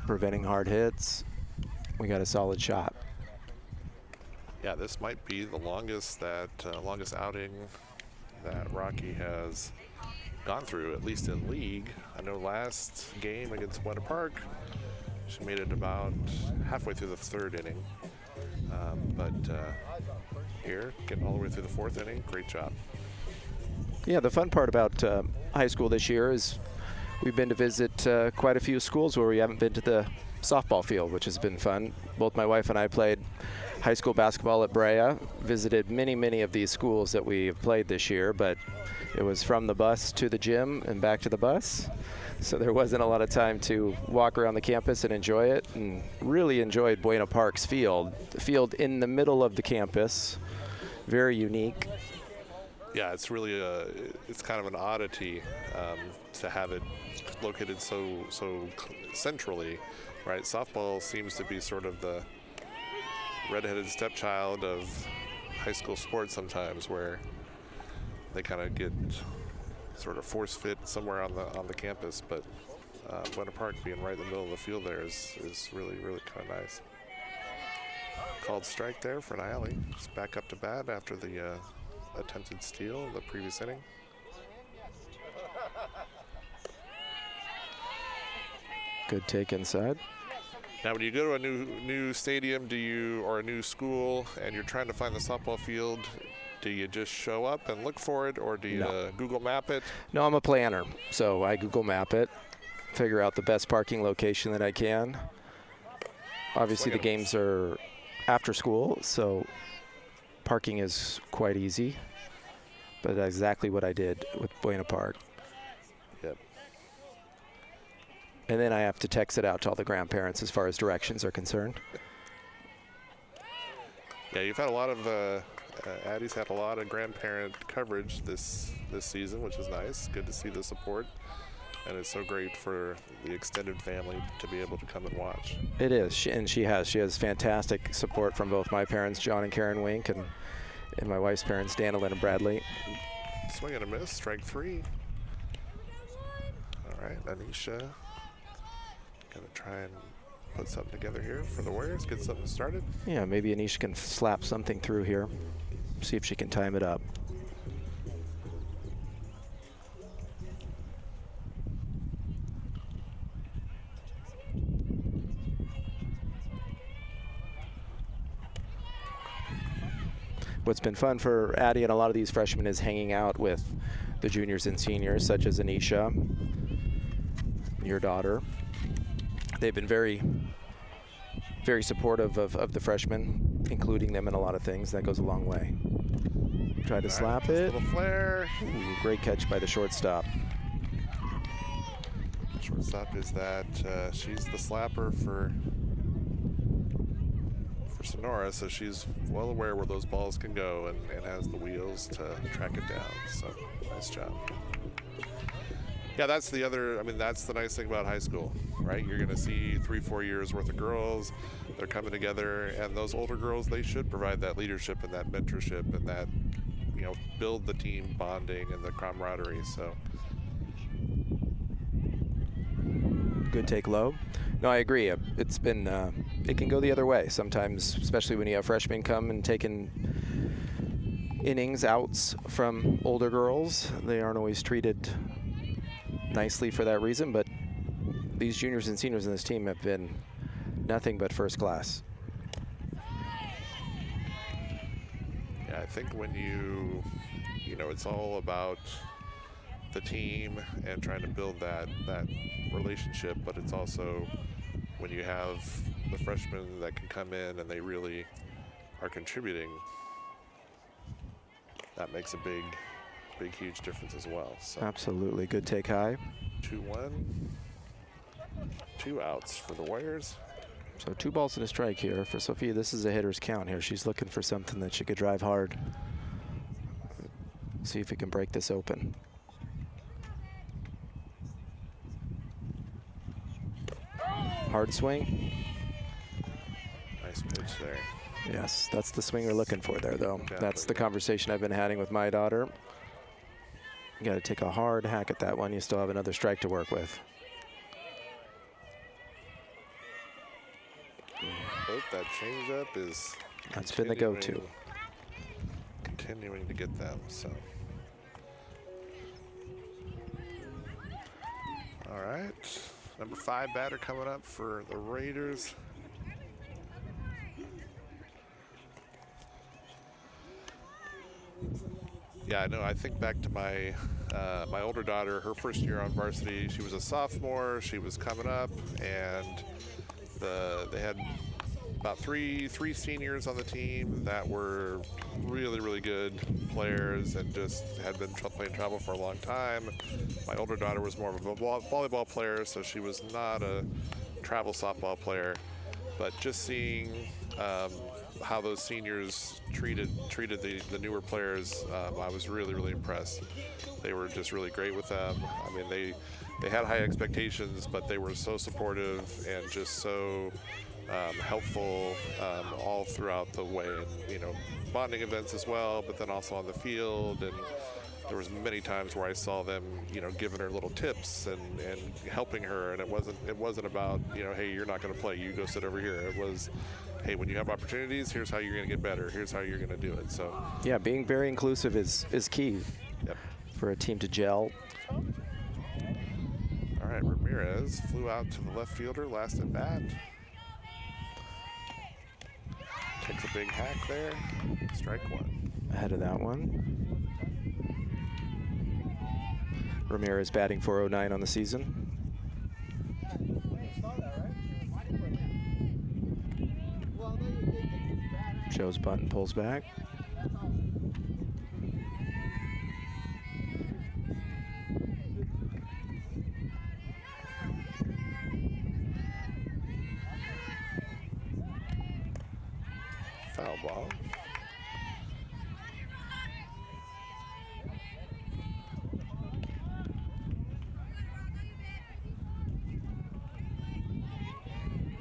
preventing hard hits, we got a solid shot. Yeah, this might be the longest outing that Rocky has gone through, at least in league. I know last game against Winter Park, she made it about halfway through the 3rd inning. But here, getting all the way through the 4th inning, great job. Yeah, the fun part about high school this year is we've been to visit quite a few schools where we haven't been to the softball field, which has been fun. Both my wife and I played high school basketball at Brea, visited many of these schools that we have played this year, but it was from the bus to the gym and back to the bus. So there wasn't a lot of time to walk around the campus and enjoy it, and really enjoyed Buena Park's field. The field in the middle of the campus, very unique. Yeah, it's really it's kind of an oddity to have it located so centrally, right? Softball seems to be sort of the redheaded stepchild of high school sports sometimes, where they kind of get sort of force fit somewhere on the campus. But Buena Park being right in the middle of the field there is really kind of nice. Called strike there for Nayeli. It's back up to bat after the attempted steal in the previous inning. Good take inside. Now, when you go to a new stadium, or a new school, and you're trying to find the softball field, do you just show up and look for it, or do you Google Map it? No, I'm a planner, so I Google Map it, figure out the best parking location that I can. Obviously, the games are after school, so parking is quite easy, but that's exactly what I did with Buena Park. Yep. And then I have to text it out to all the grandparents as far as directions are concerned. Yeah, you've had a lot of Addie's had a lot of grandparent coverage this season, which is nice. Good to see the support, and it's so great for the extended family to be able to come and watch. It is, she has fantastic support from both my parents, John and Karen Wink, and my wife's parents, Dan, Lynn, and Bradley. Swing and a miss, strike 3. All right, Anisha gonna try and put something together here for the Warriors, get something started. Yeah, maybe Anisha can slap something through here, see if she can time it up. What's been fun for Addie and a lot of these freshmen is hanging out with the juniors and seniors, such as Anisha, your daughter. They've been very supportive of the freshmen, including them in a lot of things. That goes a long way. Try to slap it. Little flare. Ooh, great catch by the shortstop. Shortstop is that she's the slapper for Sonora, so she's well aware where those balls can go and has the wheels to track it down. So nice job. Yeah, that's the nice thing about high school, right? You're going to see 3-4 years worth of girls. They're coming together, and those older girls, they should provide that leadership and that mentorship and that, build the team bonding and the camaraderie. So Good take low. No, I agree. It's been, it can go the other way sometimes, especially when you have freshmen come and taking innings, outs from older girls. They aren't always treated nicely for that reason, but these juniors and seniors in this team have been nothing but first class. Yeah, I think when it's all about the team and trying to build that relationship, but it's also when you have the freshmen that can come in and they really are contributing, that makes a big, huge difference as well. So Absolutely. Good take high. 2-1. 2 outs for the Warriors. So 2 balls and a strike here for Sophia. This is a hitter's count here. She's looking for something that she could drive hard. See if we can break this open. Hard swing. Nice pitch there. Yes, that's the swing we're looking for there, though. Definitely. That's the conversation I've been having with my daughter. You got to take a hard hack at that one. You still have another strike to work with. Hope that changeup is That's been the go-to. Continuing to get them, so. All right, number 5 batter coming up for the Raiders. Yeah, I know. I think back to my my older daughter, her first year on varsity. She was a sophomore. She was coming up, and they had about three seniors on the team that were really good players and just had been playing travel for a long time. My older daughter was more of a volleyball player, so she was not a travel softball player. But just seeing how those seniors treated the newer players, I was really impressed. They were just really great with them. I mean, they had high expectations, but they were so supportive and just so helpful all throughout the way. And, you know, bonding events as well, but then also on the field. And there was many times where I saw them, you know, giving her little tips and helping her. And it wasn't about, you know, hey, you're not going to play, you go sit over here. It was, hey, when you have opportunities, here's how you're going to get better. Here's how you're going to do it. So yeah, being very inclusive is key. Yep. For a team to gel. All right, Ramirez flew out to the left fielder, last at bat. Takes a big hack there. Strike one. Ahead of that one. Ramirez batting .409 on the season. Shows bunt and pulls back. Foul ball.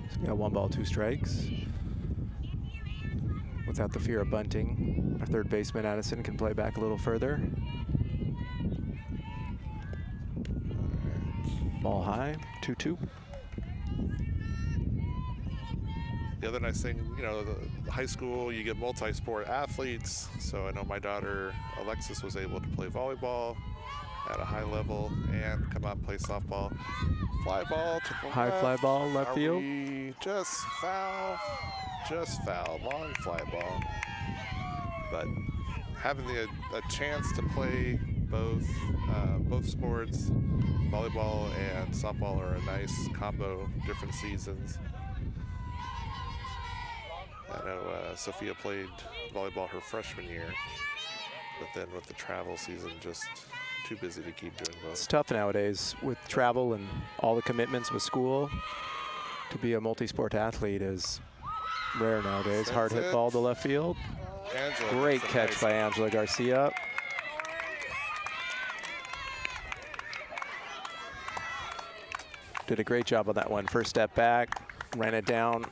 So we got 1 ball, 2 strikes. Without the fear of bunting, our third baseman Addison can play back a little further. Ball high, 2-2. The other nice thing, you know, the high school, you get multi-sport athletes. So I know my daughter Alexis was able to play volleyball at a high level and come out and play softball. Fly ball to the High left. fly ball, left Are field. we just foul, long fly ball. But having a chance to play both sports, volleyball and softball, are a nice combo, different seasons. I know Sophia played volleyball her freshman year, but then with the travel season, just too busy to keep doing both. It's tough nowadays with travel and all the commitments with school. To be a multi-sport athlete is rare nowadays. That's Hard hit it. ball to left field. Angela Great gets a catch nice- by Angela Garcia. Did a great job on that one. First step back, ran it down.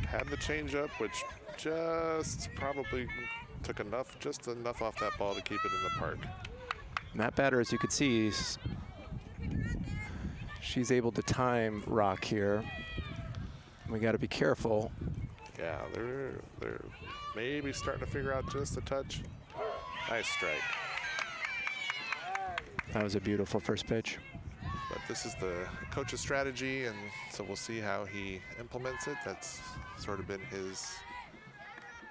Had the changeup, which just probably took just enough off that ball to keep it in the park. And that batter, as you could see, she's able to time rock here. We got to be careful. Yeah, they're maybe starting to figure out just a touch. Nice strike. That was a beautiful first pitch. But this is the coach's strategy, and so we'll see how he implements it. That's sort of been his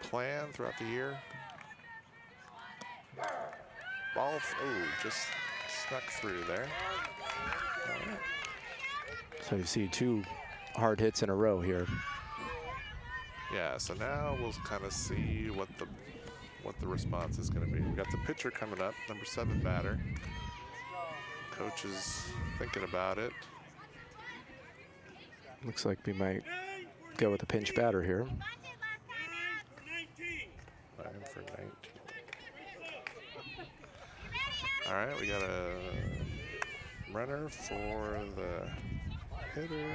plan throughout the year. Ball, just snuck through there. All right. So you see 2 hard hits in a row here. Yeah, so now we'll kind of see what the response is going to be. We got the pitcher coming up, number 7 batter. Coach is thinking about it. Looks like we might go with a pinch batter here. 9 for 19. All right, we got a runner for the hitter.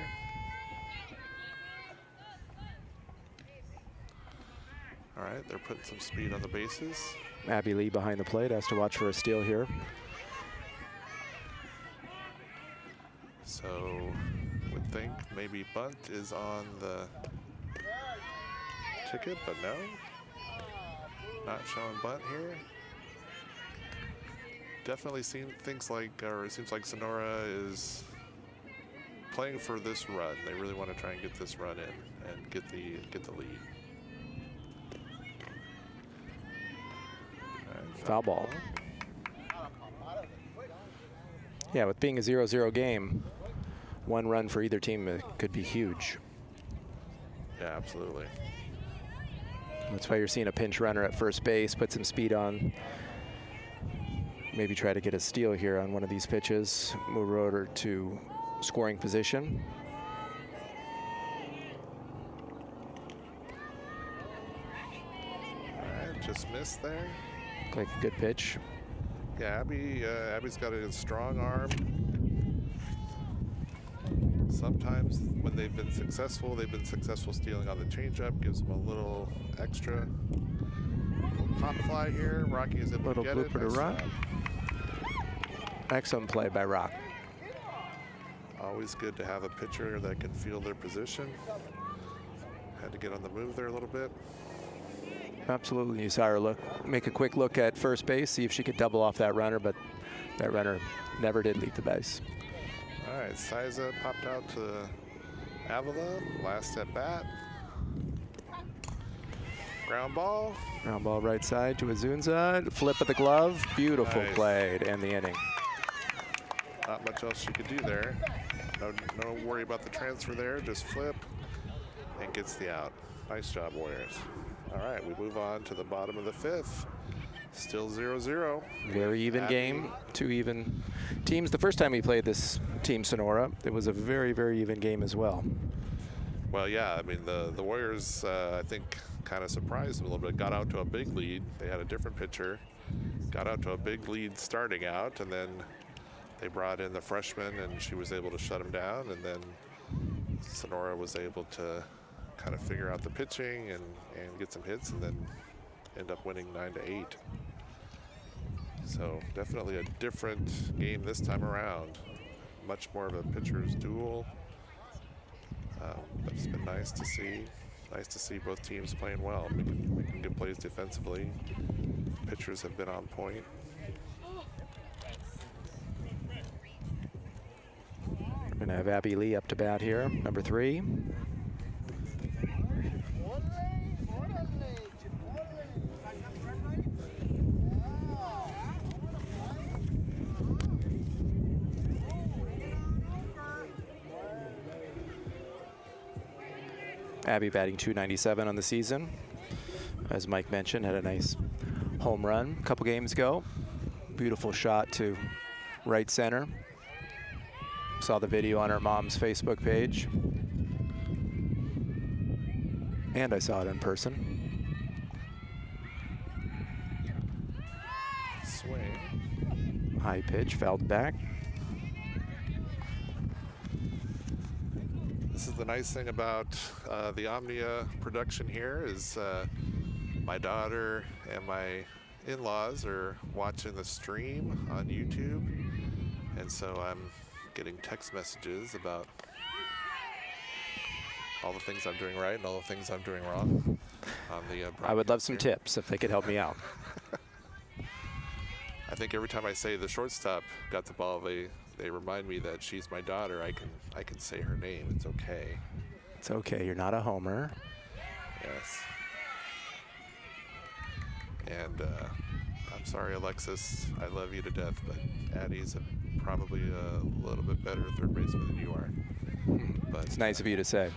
All right, they're putting some speed on the bases. Abby Lee behind the plate has to watch for a steal here. So would think maybe bunt is on the ticket, but no. Not showing bunt here. Definitely seems like Sonora is playing for this run. They really want to try and get this run in and get the lead. Right, Foul ball. Yeah, with being a 0-0 game, 1 run for either team could be huge. Yeah, absolutely. That's why you're seeing a pinch runner at first base, put some speed on. Maybe try to get a steal here on one of these pitches. Move Rotor to scoring position. Just missed there. Looked like a good pitch. Yeah, Abby's got a strong arm. Sometimes when they've been successful stealing on the changeup, gives them a little extra. Pop fly here. Rocky is able to Little get it. blooper to Nice Rock. job. Excellent play by Rock. Always good to have a pitcher that can feel their position. Had to get on the move there a little bit. Absolutely. You saw her make a quick look at first base, see if she could double off that runner, but that runner never did leave the base. All right, Siza popped out to Avalon. Last at bat. Ground ball. Ground ball right side to Azunza. Flip of the glove. Beautiful Nice. play to end the inning. Not much else she could do there. No worry about the transfer there. Just flip and gets the out. Nice job, Warriors. All right, we move on to the bottom of the fifth. Still 0-0. Very even game. Two even teams. The first time we played this team, Sonora, it was a very, very even game as well. Well, yeah, I mean, the Warriors, I think, kind of surprised them a little bit. Got out to a big lead. They had a different pitcher. Got out to a big lead starting out, and then they brought in the freshman, and she was able to shut them down. And then Sonora was able to kind of figure out the pitching and get some hits, and then end up winning 9-8. So definitely a different game this time around. Much more of a pitcher's duel. But it's been nice to see. Nice to see both teams playing well, making good plays defensively. Pitchers have been on point. We're going to have Abby Lee up to bat here, number 3. Abby batting .297 on the season. As Mike mentioned, had a nice home run a couple games ago. Beautiful shot to right center. Saw the video on her mom's Facebook page. And I saw it in person. Swing. High pitch, fouled back. This is the nice thing about the Omnia production here is my daughter and my in-laws are watching the stream on YouTube, and so I'm getting text messages about all the things I'm doing right and all the things I'm doing wrong on the I would love some broadcast here. tips if they could help me out. I think every time I say the shortstop got the ball, they remind me that she's my daughter. I can say her name. It's okay. It's okay, you're not a homer. Yes. And I'm sorry, Alexis. I love you to death, but Addie's probably a little bit better third baseman than you are. But It's nice of you to say.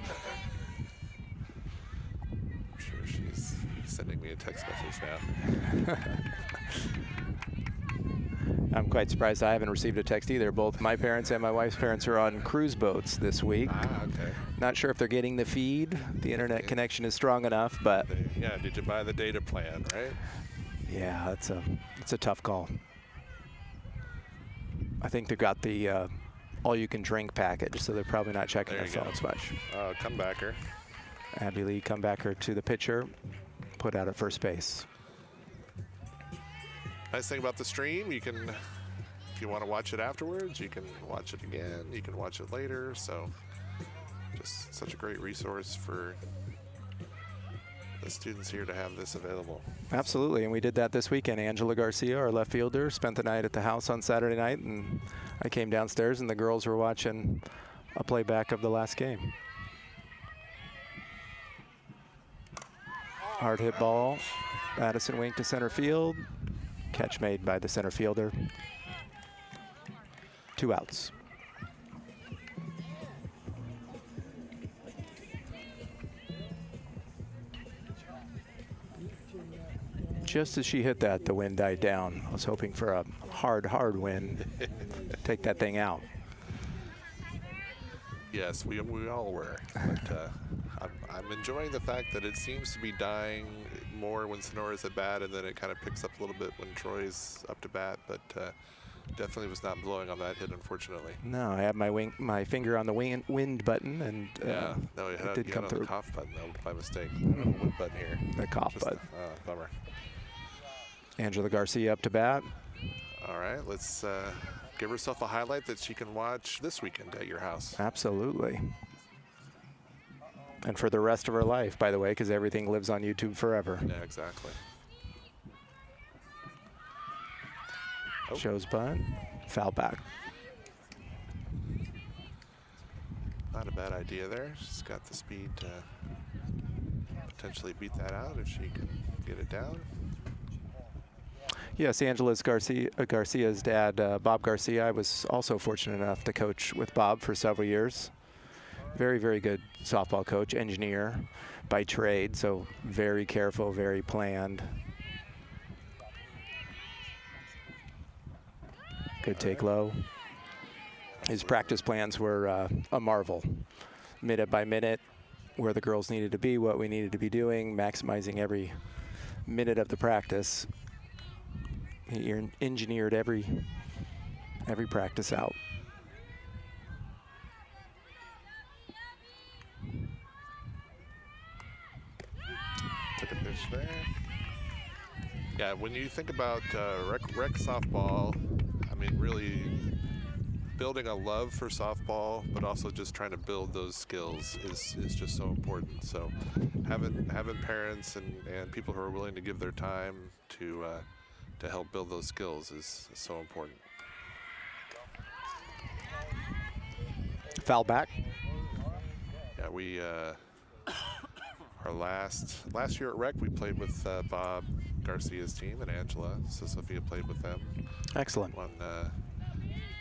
I'm sure she's sending me a text message now. I'm quite surprised I haven't received a text either. Both my parents and my wife's parents are on cruise boats this week. Ah, okay. Not sure if they're getting the feed. The internet connection is strong enough, but Yeah, did you buy the data plan, right? yeah, it's a tough call. I think they've got the all-you-can-drink package, so they're probably not checking There their you go. phones much. Comebacker. Abby Lee, comebacker to the pitcher, put out at first base. Nice thing about the stream, you can, if you want to watch it afterwards, you can watch it again, you can watch it later. So just such a great resource for the students here to have this available. Absolutely, and we did that this weekend. Angela Garcia, our left fielder, spent the night at the house on Saturday night, and I came downstairs and the girls were watching a playback of the last game. Hard hit ball, Addison Wink to center field. Catch made by the center fielder. 2 outs. Just as she hit that, the wind died down. I was hoping for a hard wind. Take that thing out. Yes, we all were. But I'm enjoying the fact that it seems to be dying more when Sonora's at bat, and then it kind of picks up a little bit when Troy's up to bat. But definitely was not blowing on that hit, unfortunately. No, I had my finger on the wind button, and Yeah, no, you had did you come had on through. the cough button though, by mistake. Wind button here. the cough button. Bummer. Angela Garcia up to bat. All right, let's give herself a highlight that she can watch this weekend at your house. Absolutely. And for the rest of her life, by the way, because everything lives on YouTube forever. Yeah, exactly. Oh. Shows bunt, foul back. Not a bad idea there. She's got the speed to potentially beat that out if she can get it down. Yes, Garcia's dad, Bob Garcia. I was also fortunate enough to coach with Bob for several years. Very, very good softball coach, engineer by trade, so very careful, very planned. Good take low. His practice plans were a marvel. Minute by minute, where the girls needed to be, what we needed to be doing, maximizing every minute of the practice. He engineered every practice out. Took a pitch there. Yeah, when you think about rec softball, I mean, really building a love for softball, but also just trying to build those skills is just so important. So having parents and people who are willing to give their time to help build those skills is so important. Foul back. Yeah, we our last year at Rec, we played with Bob Garcia's team and Angela, so Sophia played with them. Excellent. On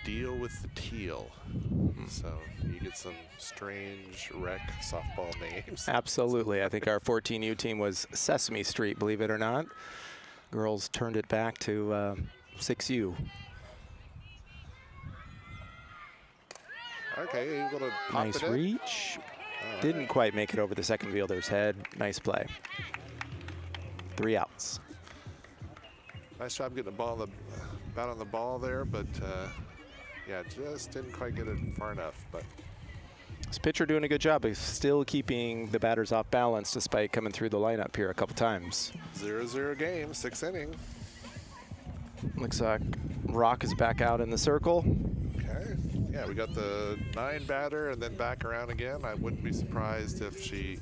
Deal with the Teal. So you get some strange Rec softball names. Absolutely. I think our 14U team was Sesame Street, believe it or not. Girls turned it back to 6U. Okay, able to pop Nice it in. reach. All Didn't right. quite make it over the second fielder's head. Nice play. 3 outs. Nice job getting the ball bat on the ball there, but yeah, just didn't quite get it far enough. But This pitcher doing a good job of still keeping the batters off balance despite coming through the lineup here a couple times. 0-0 game, 6th inning. Looks like Rock is back out in the circle. Okay. Yeah, we got the 9 batter and then back around again. I wouldn't be surprised if she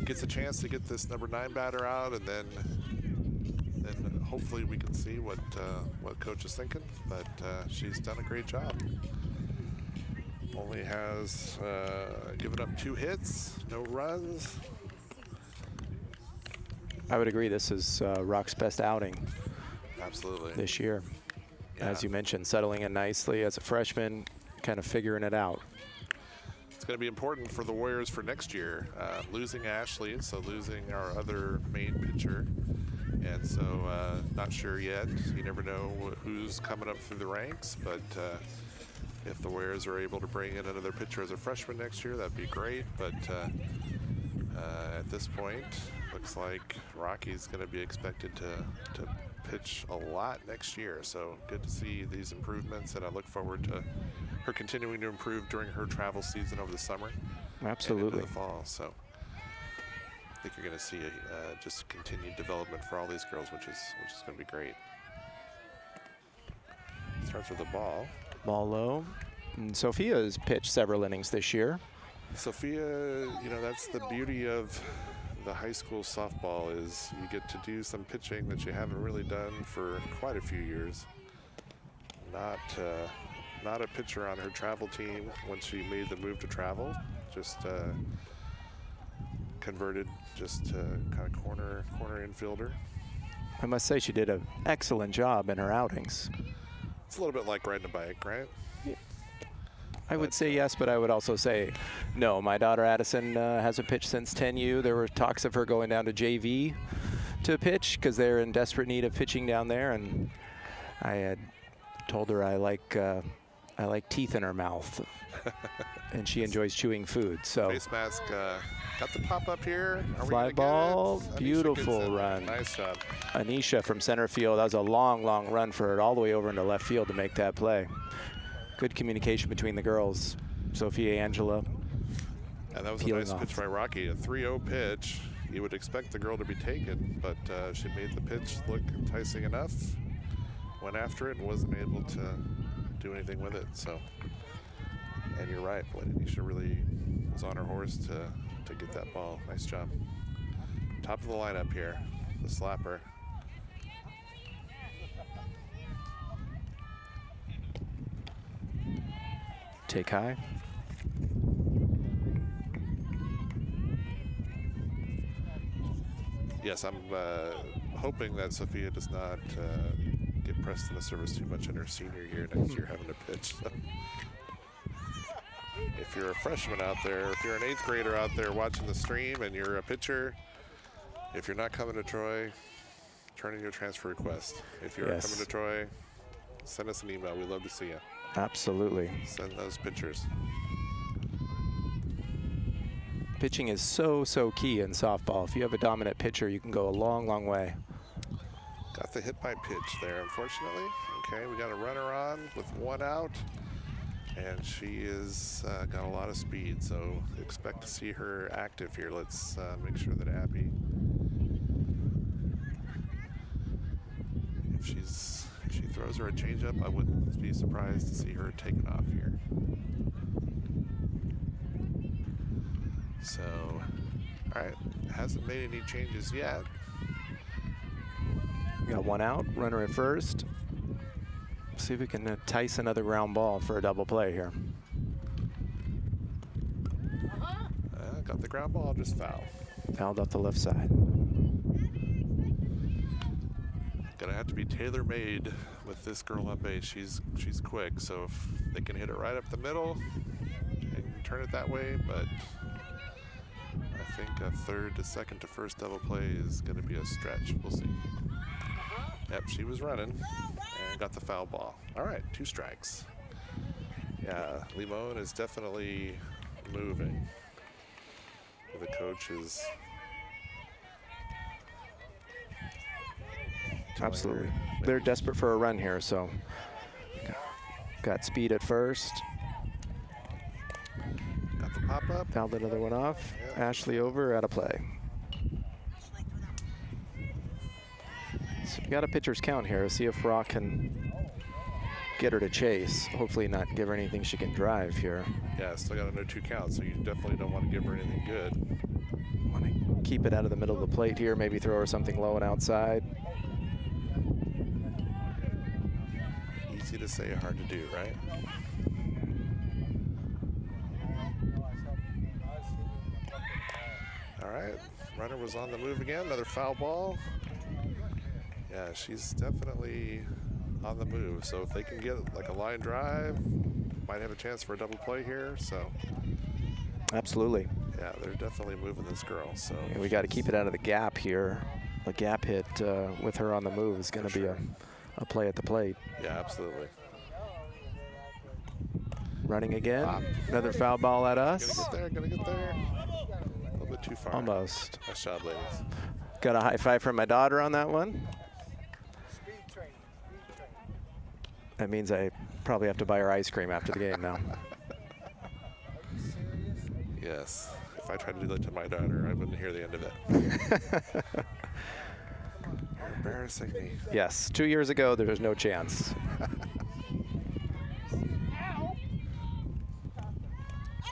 gets a chance to get this number 9 batter out, and then hopefully we can see what coach is thinking. But she's done a great job. Only has given up 2 hits, no runs. I would agree this is Rock's best outing Absolutely. this year. Yeah. As you mentioned, settling in nicely as a freshman, kind of figuring it out. It's going to be important for the Warriors for next year. Losing Ashley, so losing our other main pitcher. And so not sure yet. You never know who's coming up through the ranks, but if the Warriors are able to bring in another pitcher as a freshman next year, that'd be great. But at this point, looks like Rocky's going to be expected to pitch a lot next year. So good to see these improvements, and I look forward to her continuing to improve during her travel season over the summer. Absolutely. And into the fall. So I think you're going to see just continued development for all these girls, which is going to be great. Starts with the ball. Ball low. And Sophia has pitched several innings this year. Sophia, you know, that's the beauty of the high school softball, is you get to do some pitching that you haven't really done for quite a few years. Not a pitcher on her travel team when she made the move to travel, just converted just to kind of corner infielder. I must say she did an excellent job in her outings. It's a little bit like riding a bike, right? I would say yes, but I would also say no. My daughter Addison hasn't pitched since 10U. There were talks of her going down to JV to pitch because they're in desperate need of pitching down there, and I had told her I like I like teeth in her mouth. And she enjoys chewing food. So Face mask got the pop up here. Are we fly gonna get ball, it? Anisha beautiful gets it. run. Nice job. Anisha from center field. That was a long, long run for her all the way over into left field to make that play. Good communication between the girls. Sophia, Angela. And that was a peeling nice off. pitch by Rocky. A 3-0 pitch. You would expect the girl to be taken, but she made the pitch look enticing enough. Went after it and wasn't able to do anything with it. So, and you're right. Boy, Anisha really was on her horse to get that ball. Nice job. Top of the lineup here. The slapper. Take high. Yes, I'm hoping that Sophia does not get pressed in the service too much in her senior year next year having to pitch. So. If you're a freshman out there, if you're an 8th grader out there watching the stream and you're a pitcher, if you're not coming to Troy, turn in your transfer request. If you're coming to Troy, send us an email. We'd love to see you. Absolutely. Send those pictures. Pitching is so, so key in softball. If you have a dominant pitcher, you can go a long, long way. Got the hit by pitch there, unfortunately. Okay, we got a runner on with 1 out. And she is got a lot of speed, so expect to see her active here. Let's make sure that Abby, if she throws her a changeup, I wouldn't be surprised to see her taken off here. So, all right, hasn't made any changes yet. We got 1 out, runner at first. See if we can entice another ground ball for a double play here. Got the ground ball, just foul. Fouled off the left side. Gonna have to be tailor-made with this girl on base. She's quick, so if they can hit it right up the middle and turn it that way, but I think a 3rd to 2nd to 1st double play is gonna be a stretch. We'll see. Yep, she was running and got the foul ball. All right, 2 strikes. Yeah, Limon is definitely moving. The coach is absolutely. They're desperate for a run here, so got speed at first. Got the pop up. Fouled another one off. Yep. Ashley over, out of play. So we got a pitcher's count here. See if Rock can get her to chase. Hopefully not give her anything she can drive here. Yeah, still got another 2 counts, so you definitely don't want to give her anything good. Want to keep it out of the middle of the plate here. Maybe throw her something low and outside. Easy to say, hard to do, right? All right, runner was on the move again. Another foul ball. Yeah, she's definitely on the move. So if they can get like a line drive, might have a chance for a double play here. So absolutely. Yeah, they're definitely moving this girl. So yeah, we got to keep it out of the gap here. A gap hit with her on the move is going to be a play at the plate. Yeah, absolutely. Running again. Another foul ball at us. Gonna get there. A little bit too far. Almost. Nice job, ladies. Got a high five from my daughter on that one. That means I probably have to buy her ice cream after the game now. Yes. If I tried to do that to my daughter, I wouldn't hear the end of it. You're embarrassing me. Yes. 2 years ago, there was no chance.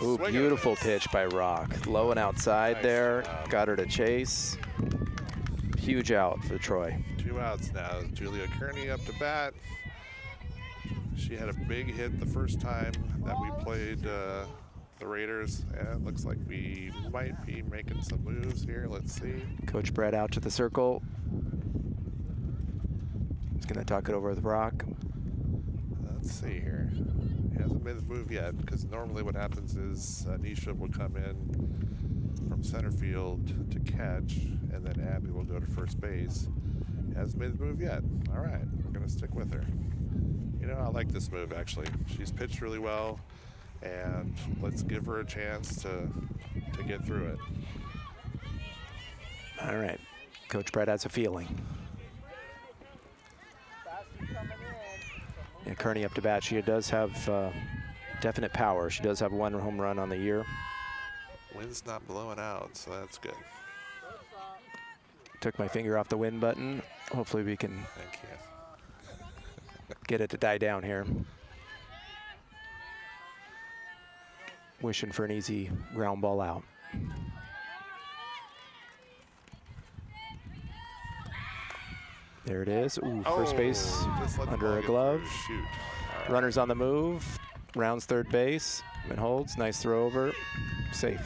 Ooh, beautiful pitch by Rock. Low and outside there. Got her to chase. Huge out for Troy. 2 outs now. Julia Kearney up to bat. She had a big hit the first time that we played the Raiders. And it looks like we might be making some moves here. Let's see. Coach Brett out to the circle. He's going to talk it over with Rock. Let's see here. He hasn't made the move yet, because normally what happens is Anisha will come in from center field to catch, and then Abby will go to first base. He hasn't made the move yet. All right, we're going to stick with her. You know, I like this move, actually. She's pitched really well, and let's give her a chance to get through it. All right. Coach Brett has a feeling. And Kearney up to bat. She does have definite power. She does have 1 home run on the year. Wind's not blowing out, so that's good. Took my finger off the win button. Hopefully we can Thank you. get it to die down here. Wishing for an easy ground ball out. There it is. Ooh, first base just let the under ball a get glove. through. Shoot. All right. Runners on the move. Rounds third base and holds. Nice throw over. Safe.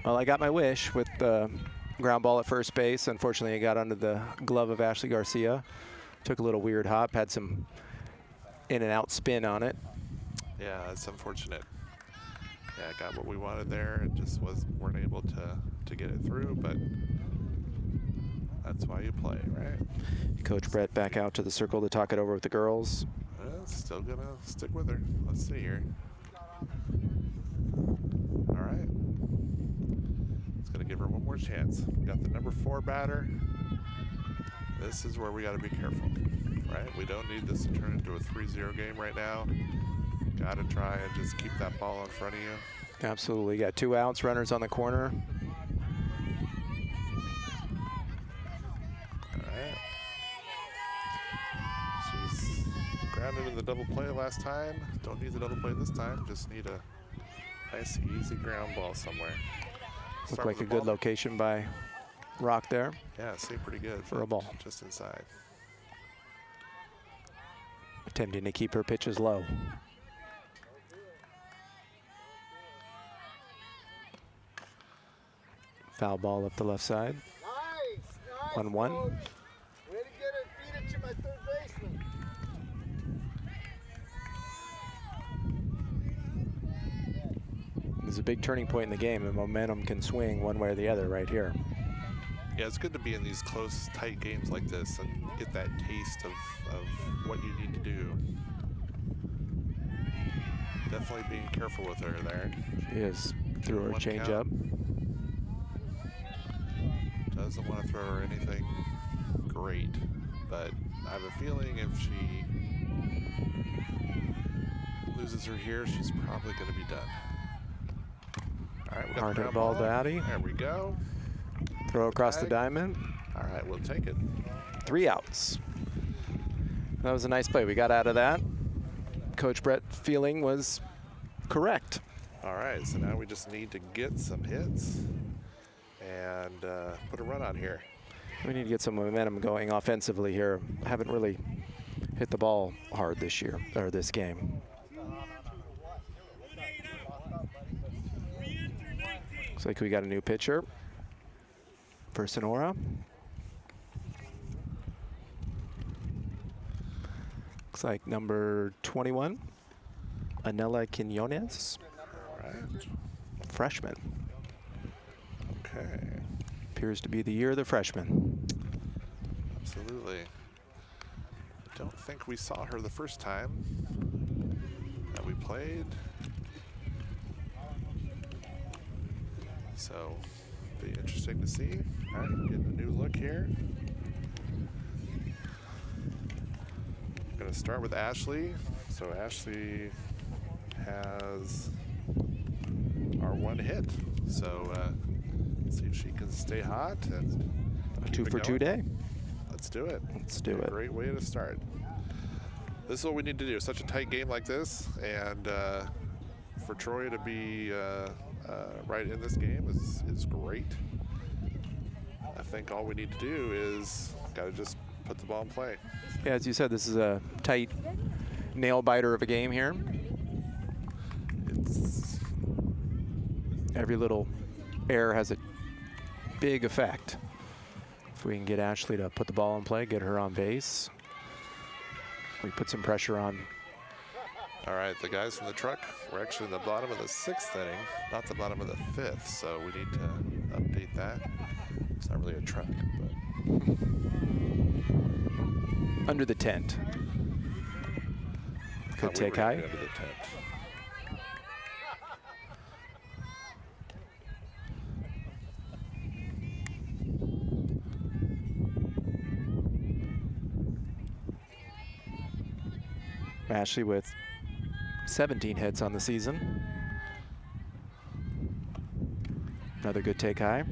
Well, I got my wish with the ground ball at first base. Unfortunately, I got under the glove of Ashley Garcia. Took a little weird hop. Had some in and out spin on it. Yeah, that's unfortunate. Yeah, got what we wanted there. It just weren't able to get it through, but that's why you play, right? Coach Brett back out to the circle to talk it over with the girls. Still gonna stick with her. Let's see here. All right. It's gonna give her one more chance. Got the number 4 batter. This is where we gotta be careful, right? We don't need this to turn into a 3-0 game right now. Gotta try and just keep that ball in front of you. Absolutely. Got 2 outs, runners on the corner. All right. She's grounded in the double play last time. Don't need the double play this time. Just need a nice, easy ground ball somewhere. Looked Start like a with the good ball. location by Rock there. Yeah, seemed pretty good For a ball. Just inside. Attempting to keep her pitches low. Foul ball up the left side. Nice. 1-1. Way to get it. Feed it to my third baseman. This is a big turning point in the game. The momentum can swing one way or the other right here. Yeah, it's good to be in these close, tight games like this and get that taste of what you need to do. Definitely being careful with her there. She is. Threw her One change count. up. Doesn't want to throw her anything great, but I have a feeling if she loses her here, she's probably going to be done. All right, we got Hard the hit ground ball to Addie. There we go. Throw across the Tag. diamond. All right, we'll take it. 3 outs. That was a nice play. We got out of that. Coach Brett feeling was correct. All right, so now we just need to get some hits and put a run on here. We need to get some momentum going offensively here. Haven't really hit the ball hard this year, or this game. Looks like we got a new pitcher for Sonora. Looks like number 21, Anela Quinones, All right. freshman. Okay. Appears to be the year of the freshman. Absolutely. Don't think we saw her the first time that we played. So, be interesting to see. All right, getting a new look here. I'm gonna start with Ashley. So Ashley has our 1 hit. So let's see if she can stay hot and A keep 2 it for 2 going. day. Let's do it. Let's do A it. great way to start. This is what we need to do. Such a tight game like this, and for Troy to be right in this game is great. I think all we need to do is got to just put the ball in play. Yeah, as you said, this is a tight nail biter of a game here. It's Every little error has a big effect. If we can get Ashley to put the ball in play, get her on base, we put some pressure on. all right. The guys in the truck, we're actually in the bottom of the 6th inning, not the bottom of the 5th. So we need to update that. It's not really a truck, but Under the tent. Good take high. Under the tent. Ashley with 17 hits on the season. Another good take high.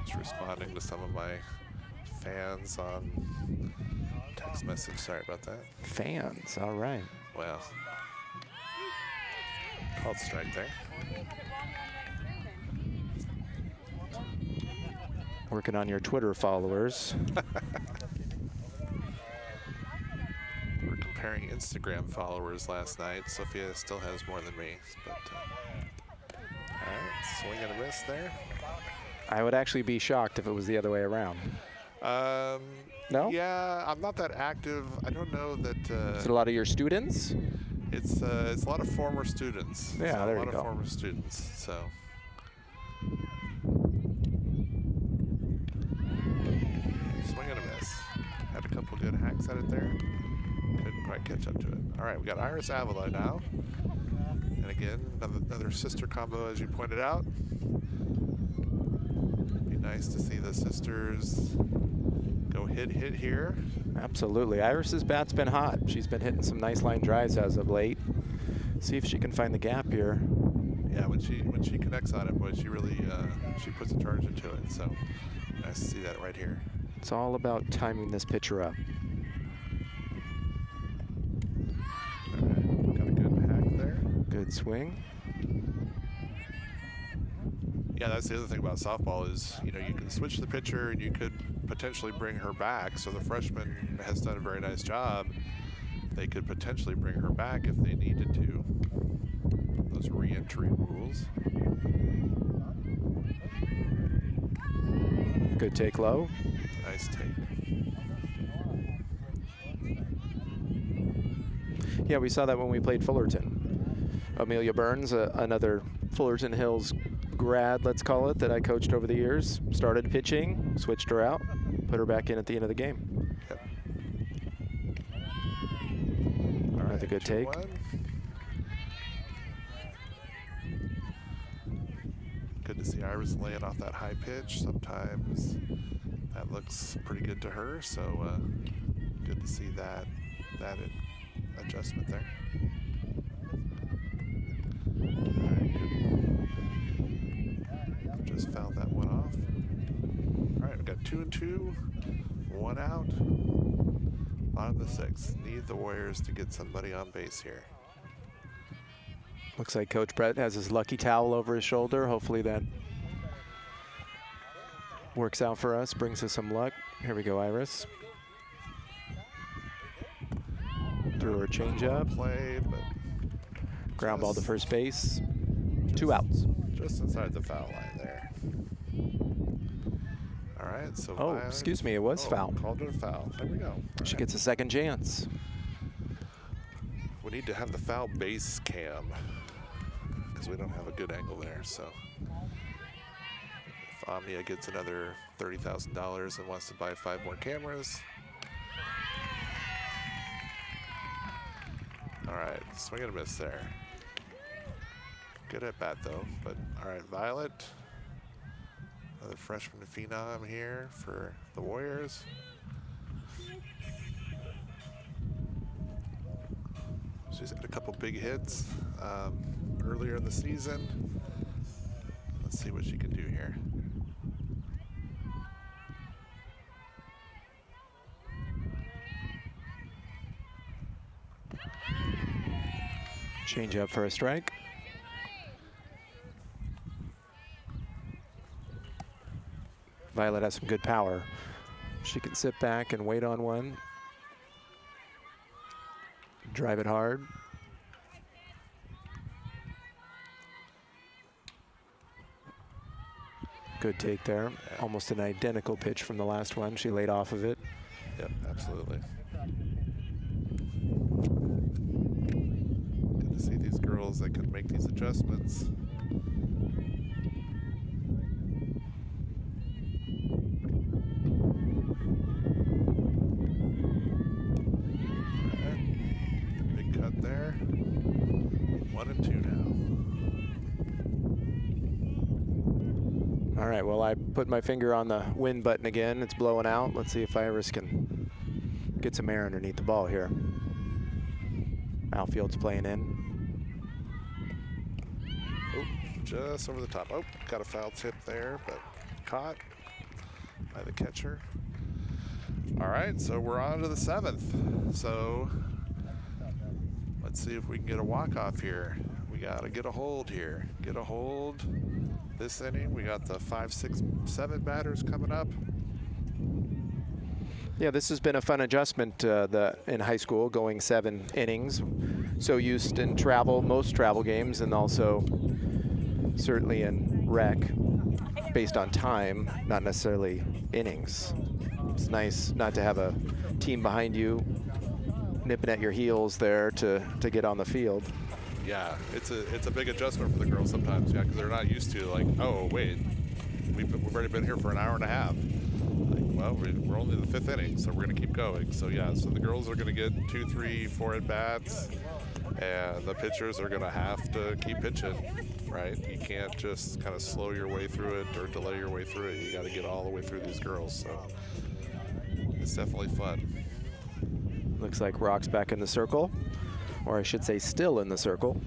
Just responding to some of my fans on text message. Sorry about that. Fans, all right. Well, called strike there. Working on your Twitter followers. We're comparing Instagram followers last night. Sophia still has more than me, but all right, swing and a miss there. I would actually be shocked if it was the other way around. No? Yeah, I'm not that active. I don't know that. Is it a lot of your students? It's a lot of former students. Yeah, so there a you lot go. of former students. So. Swing and a miss. Had a couple good hacks at it there. Couldn't quite catch up to it. All right, we got Iris Avalon now. And again, another sister combo, as you pointed out. Be nice to see the sisters go hit here. Absolutely. Iris's bat's been hot. She's been hitting some nice line drives as of late. See if she can find the gap here. Yeah, when she connects on it, boy, she really she puts a charge into it. So nice to see that right here. It's all about timing this pitcher up. All right, got a good hack there. Good swing. Yeah, that's the other thing about softball is, you know, you can switch the pitcher and you could potentially bring her back. So the freshman has done a very nice job. They could potentially bring her back if they needed to. Those re-entry rules. Good take low. Nice take. Yeah, we saw that when we played Fullerton. Amelia Burns, another Fullerton Hills grad, let's call it, that I coached over the years, started pitching, switched her out, put her back in at the end of the game. Yep. Another good take. 2-1. Good to see Iris laying off that high pitch. Sometimes that looks pretty good to her, so good to see that adjustment there. All right, good. Just fouled that one off. All right, we got 2 and 2, 1 out. Bottom of the 6th. Need the Warriors to get somebody on base here. Looks like Coach Brett has his lucky towel over his shoulder. Hopefully that works out for us, brings us some luck. Here we go, Iris. Threw her changeup. Play, but Ground ball to first base. 2 outs. Just inside the foul line there. All right, so Oh, Violet- excuse me, it was foul. Called it a foul. There we go. All She right. gets a second chance. We need to have the foul base cam because we don't have a good angle there. So if Omnia gets another $30,000 and wants to buy 5 more cameras. All right, swing and a miss there. Good at bat though, but all right, Violet. Another freshman phenom here for the Warriors. She's had a couple big hits earlier in the season. Let's see what she can do here. Change up for a strike. Violet has some good power. She can sit back and wait on one. Drive it hard. Good take there. Yeah. Almost an identical pitch from the last one. She laid off of it. Yep, absolutely. Good to see these girls that can make these adjustments. All right, well, I put my finger on the win button again. It's blowing out. Let's see if Iris can get some air underneath the ball here. Outfield's playing in. Oh, just over the top. Oh, got a foul tip there, but caught by the catcher. All right, so we're on to the 7th. So let's see if we can get a walk-off here. We got to get a hold here. Get a hold this inning. We got the 5, 6, 7 batters coming up. Yeah, this has been a fun adjustment in high school, going 7 innings. So used in most travel games, and also certainly in rec, based on time, not necessarily innings. It's nice not to have a team behind you nipping at your heels there to get on the field. Yeah, it's a big adjustment for the girls sometimes, yeah, because they're not used to, like, oh wait, we've already been here for an hour and a half. Like, well, we're only in the 5th inning, so we're gonna keep going. So yeah, so the girls are gonna get 2, 3, 4 at bats, and the pitchers are gonna have to keep pitching, right? You can't just kind of slow your way through it or delay your way through it. You got to get all the way through these girls. So it's definitely fun. Looks like Rock's back in the circle, or I should say still in the circle.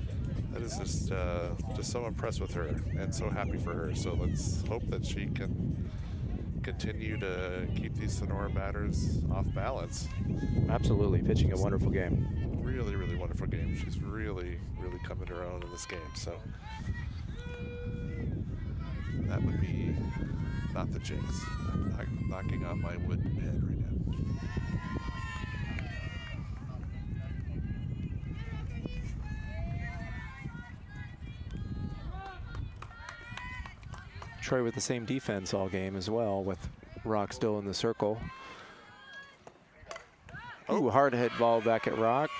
That is just so impressed with her and so happy for her. So let's hope that she can continue to keep these Sonora batters off balance. Absolutely, pitching a wonderful game. Really, really wonderful game. She's really, really coming to her own in this game. So that would be not the jinx. I'm knocking on my wooden head right now. Troy with the same defense all game as well, with Rock still in the circle. Ooh, hard hit ball back at Rock.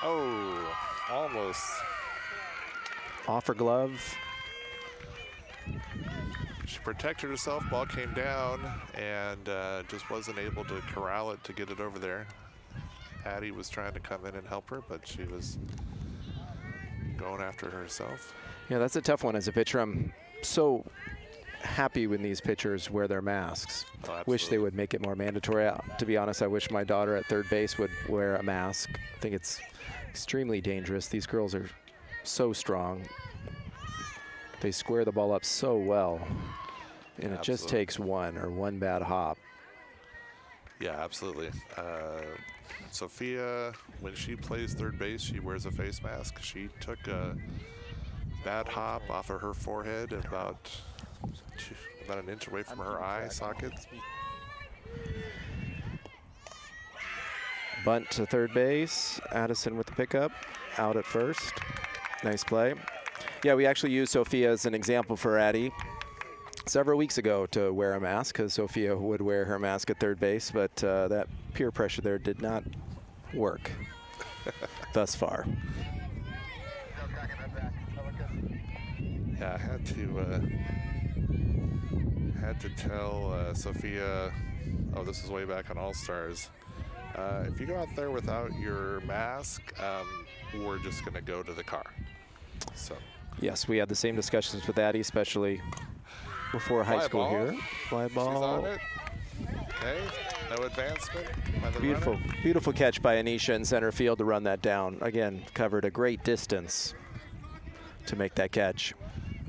Oh, almost. Off her glove. She protected herself, ball came down, and just wasn't able to corral it to get it over there. Addie was trying to come in and help her, but she was going after it herself. Yeah, that's a tough one as a pitcher. I'm so happy when these pitchers wear their masks. Oh, wish they would make it more mandatory. To be honest, I wish my daughter at third base would wear a mask. I think it's extremely dangerous. These girls are so strong. They square the ball up so well. And it just takes one bad hop. Yeah, absolutely. Sophia, when she plays third base, she wears a face mask. She took a bad hop off of her forehead about an inch away from her eye socket. Bunt to third base. Addison with the pickup. Out at first. Nice play. Yeah, we actually used Sophia as an example for Addie several weeks ago to wear a mask, because Sophia would wear her mask at third base, but that peer pressure there did not work thus far. Yeah, I had to tell Sophia, oh, this is way back on All-Stars. If you go out there without your mask, we're just going to go to the car. So. Yes, we had the same discussions with Addie, especially before high school here. Fly ball. She's on it. Okay, no advancement by the Beautiful, runner. beautiful catch by Anisha in center field to run that down. Again, covered a great distance to make that catch.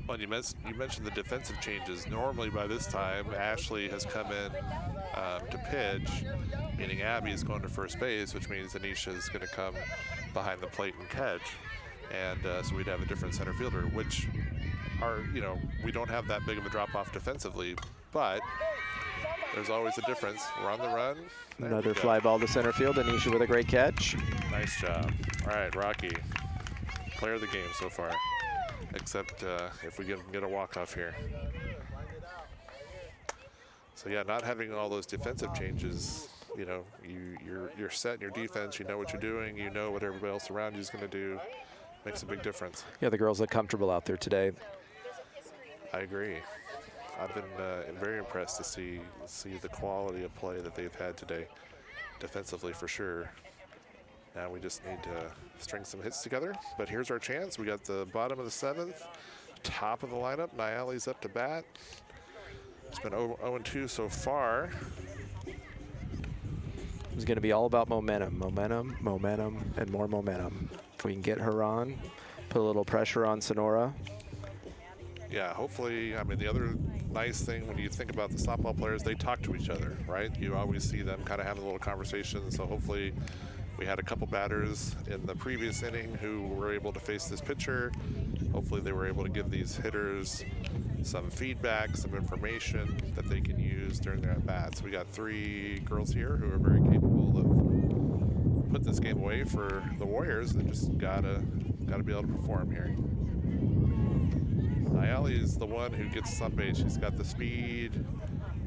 Well, you mentioned the defensive changes. Normally by this time, Ashley has come in to pitch, meaning Abby is going to first base, which means Anisha is going to come behind the plate and catch. And so we'd have a different center fielder, which we don't have that big of a drop-off defensively, but there's always a difference. We're on the run. Another fly ball to center field. Anisha with a great catch. Nice job. All right, Rocky, player of the game so far, except if we get a walk-off here. So yeah, not having all those defensive changes, you're set in your defense, you know what you're doing, you know what everybody else around you is going to do, makes a big difference. Yeah, the girls look comfortable out there today. I agree. I've been very impressed to see the quality of play that they've had today, defensively for sure. Now we just need to string some hits together. But here's our chance. We got the bottom of the 7th, top of the lineup. Nayeli's up to bat. It's been 0-2 so far. It's going to be all about momentum, momentum, momentum, and more momentum. If we can get her on, put a little pressure on Sonora. Yeah, hopefully, I mean, the other nice thing when you think about the softball players, they talk to each other, right? You always see them kind of having a little conversation. So hopefully we had a couple batters in the previous inning who were able to face this pitcher. Hopefully they were able to give these hitters some feedback, some information that they can use during their at-bats. We got 3 girls here who are very capable of putting this game away for the Warriors. They just gotta be able to perform here. Nayeli is the one who gets some base. She's got the speed.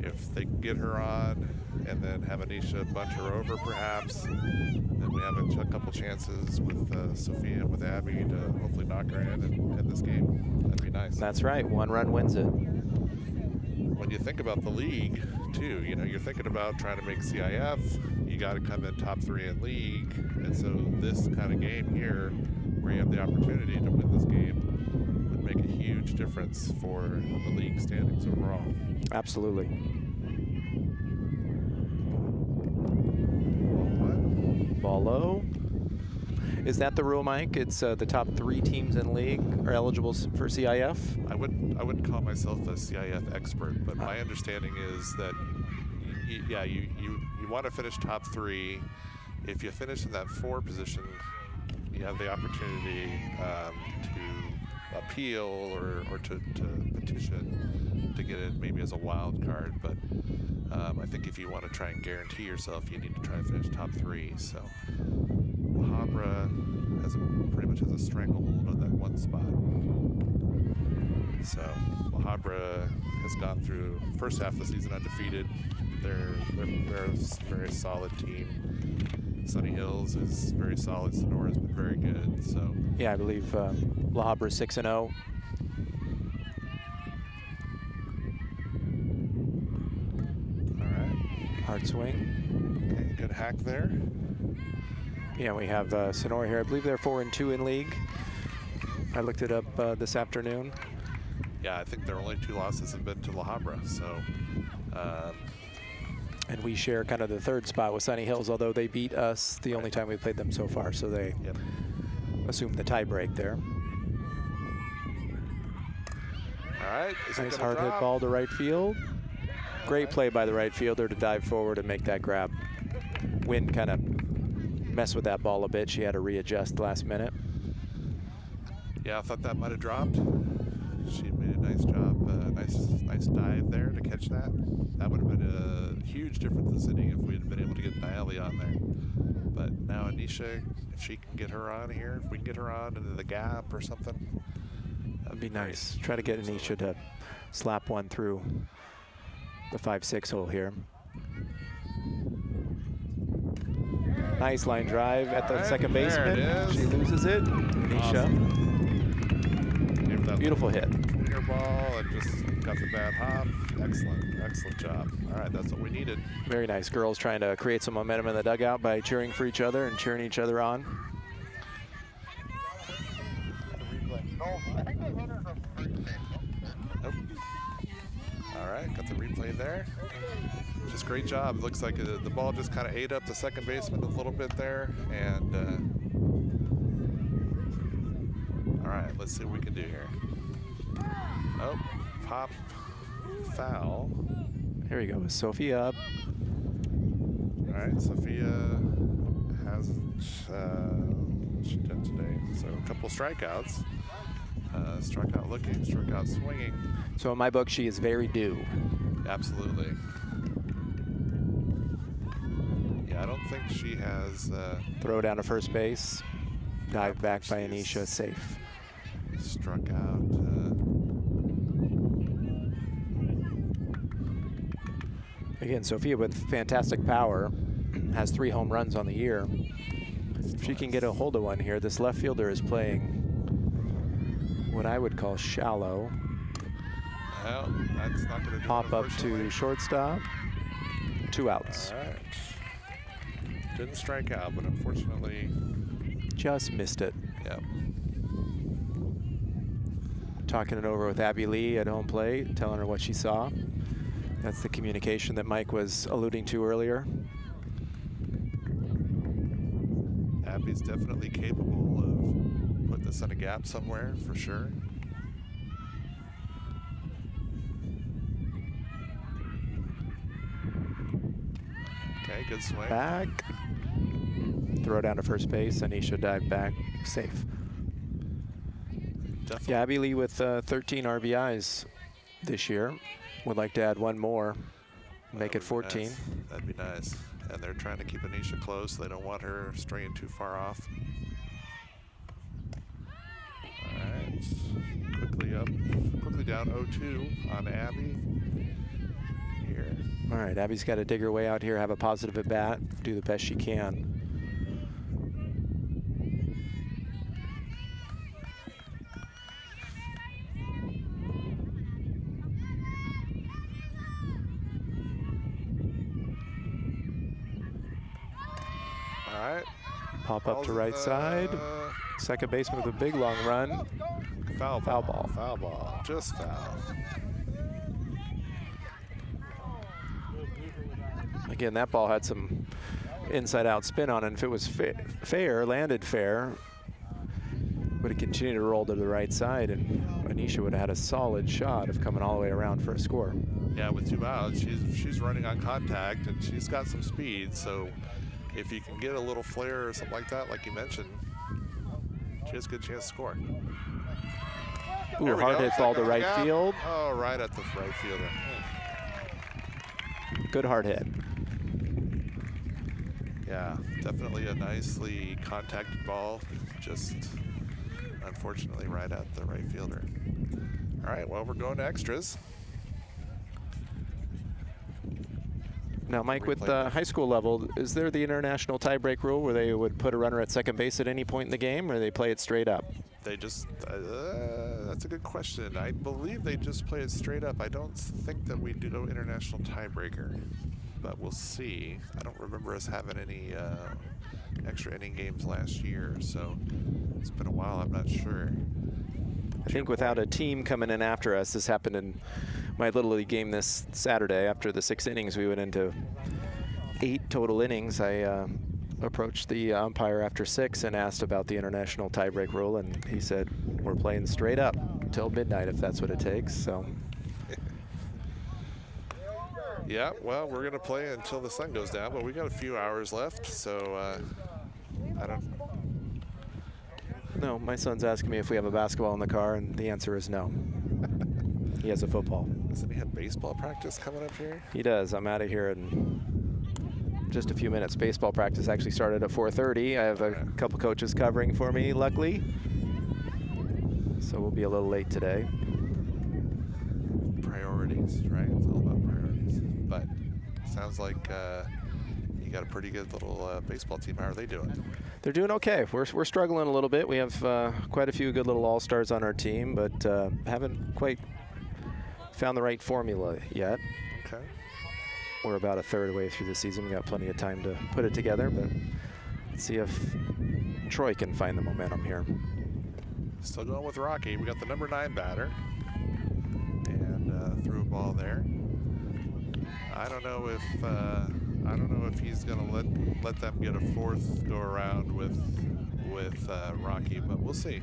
If they can get her on and then have Anisha bunch her over perhaps, then we have a couple chances with Sophia and with Abby to hopefully knock her in and end this game. That'd be nice. That's right, 1 run wins it. When you think about the league too, you know, you're thinking about trying to make CIF, you got to come in top 3 in league. And so this kind of game here where you have the opportunity to win this game would make a huge difference for the league standings overall. Absolutely. Ball low. Is that the rule, Mike? It's the top 3 teams in league are eligible for CIF? I wouldn't call myself a CIF expert, but my understanding is that you want to finish top 3. If you finish in that 4 position, you have the opportunity to appeal or to petition to get it maybe as a wild card. But I think if you want to try and guarantee yourself, you need to try and finish top 3. So Habra pretty much has a stranglehold on that 1 spot. So Habra has gone through first half of the season undefeated. They're a very solid team. Sunny Hills is very solid. Sonora's been very good. So yeah, I believe La Habra 6-0. Hard swing. Okay, good hack there. Yeah, we have Sonora here. I believe they're 4-2 in league. I looked it up this afternoon. Yeah, I think their only 2 losses have been to La Habra. So, and we share kind of the 3rd spot with Sunny Hills, although they beat us the only time we played them so far. So they assumed the tie break there. All right. Nice hard hit ball to right field. Great play by the right fielder to dive forward and make that grab. Wind kind of messed with that ball a bit. She had to readjust last minute. Yeah, I thought that might have dropped. She made a nice job, nice dive there to catch that. That would have been a huge difference this inning if we had been able to get Nayeli on there. But now Anisha, if she can get her on here, if we can get her on into the gap or something, that'd be nice. Try to get Anisha to slap one through the 5-6 hole here. Nice line drive at the second baseman. She loses it. Anisha. Awesome. Beautiful hit. Winger ball and just got the bad hop. Excellent job. All right, that's what we needed. Very nice. Girls trying to create some momentum in the dugout by cheering for each other and cheering each other on. Nope. All right, got the replay there. Just great job. Looks like the ball just kind of ate up the second baseman a little bit there. And all right, let's see what we can do here. Oh, pop, foul. Here we go with Sophia up. All right, Sophia hasn't she done today? So a couple strikeouts. Struck out looking, struck out swinging. So in my book, she is very due. Absolutely. Yeah, I don't think she has. Throw down to first base. Dive back by Anisha, safe. Struck out. Again, Sophia with fantastic power. Has 3 home runs on the year. If she can get a hold of one here, this left fielder is playing what I would call shallow. Well, that's not going to do Pop it, up to shortstop. 2 outs. All right. Didn't strike out, but unfortunately just missed it. Yep. talking it over with Abby Lee at home plate, telling her what she saw. That's the communication that Mike was alluding to earlier. Abby's definitely capable of putting this in a gap somewhere, for sure. Okay, good swing. Back. Throw down to first base, and he should dive back safe. Definitely. Yeah, Abby Lee with 13 RBIs this year. Would like to add one more, make it 14. Nice. That'd be nice. And they're trying to keep Anisha close. They don't want her straying too far off. All right, quickly down 0-2 on Abby here. All right, Abby's got to dig her way out here, have a positive at bat, do the best she can. All right. Pop up to right side. Second baseman with a big long run. Foul Foul ball. ball. Foul ball. Just foul. Again, that ball had some inside-out spin on it. If it was fair, landed fair, would have continued to roll to the right side, and Anisha would have had a solid shot of coming all the way around for a score. Yeah, with 2 outs, she's running on contact, and she's got some speed. So if you can get a little flare or something like that, like you mentioned, she has a good chance to score. Ooh, hard hit ball to right field. Oh, right at the right fielder. Good hard hit. Yeah, definitely a nicely contacted ball, just unfortunately right at the right fielder. All right, well, we're going to extras. Now, Mike, with the high school level, is there the international tiebreak rule where they would put a runner at second base at any point in the game, or they play it straight up? They just, that's a good question. I believe they just play it straight up. I don't think that we do international tiebreaker, but we'll see. I don't remember us having any extra inning games last year, so it's been a while, I'm not sure. I think without a team coming in after us, this happened in my Little League game this Saturday. After the 6 innings, we went into 8 total innings. I approached the umpire after 6 and asked about the international tiebreak rule, and he said, we're playing straight up till midnight if that's what it takes. So. Yeah, well, we're going to play until the sun goes down, but we got a few hours left, so I don't. No, my son's asking me if we have a basketball in the car, and the answer is no. He has a football. Doesn't he have baseball practice coming up here? He does. I'm out of here in just a few minutes. Baseball practice actually started at 4:30. I have a couple coaches covering for me, luckily. So we'll be a little late today. Priorities, right? It's all about priorities. But sounds like you got a pretty good little baseball team. How are they doing? They're doing okay. We're struggling a little bit. We have quite a few good little all-stars on our team, but haven't quite found the right formula yet. Okay. We're about a third way through the season. We got plenty of time to put it together, but let's see if Troy can find the momentum here. Still going with Rocky. We got the number 9 batter, and threw a ball there. I don't know if he's going to let them get a 4th go around with Rocky, but we'll see.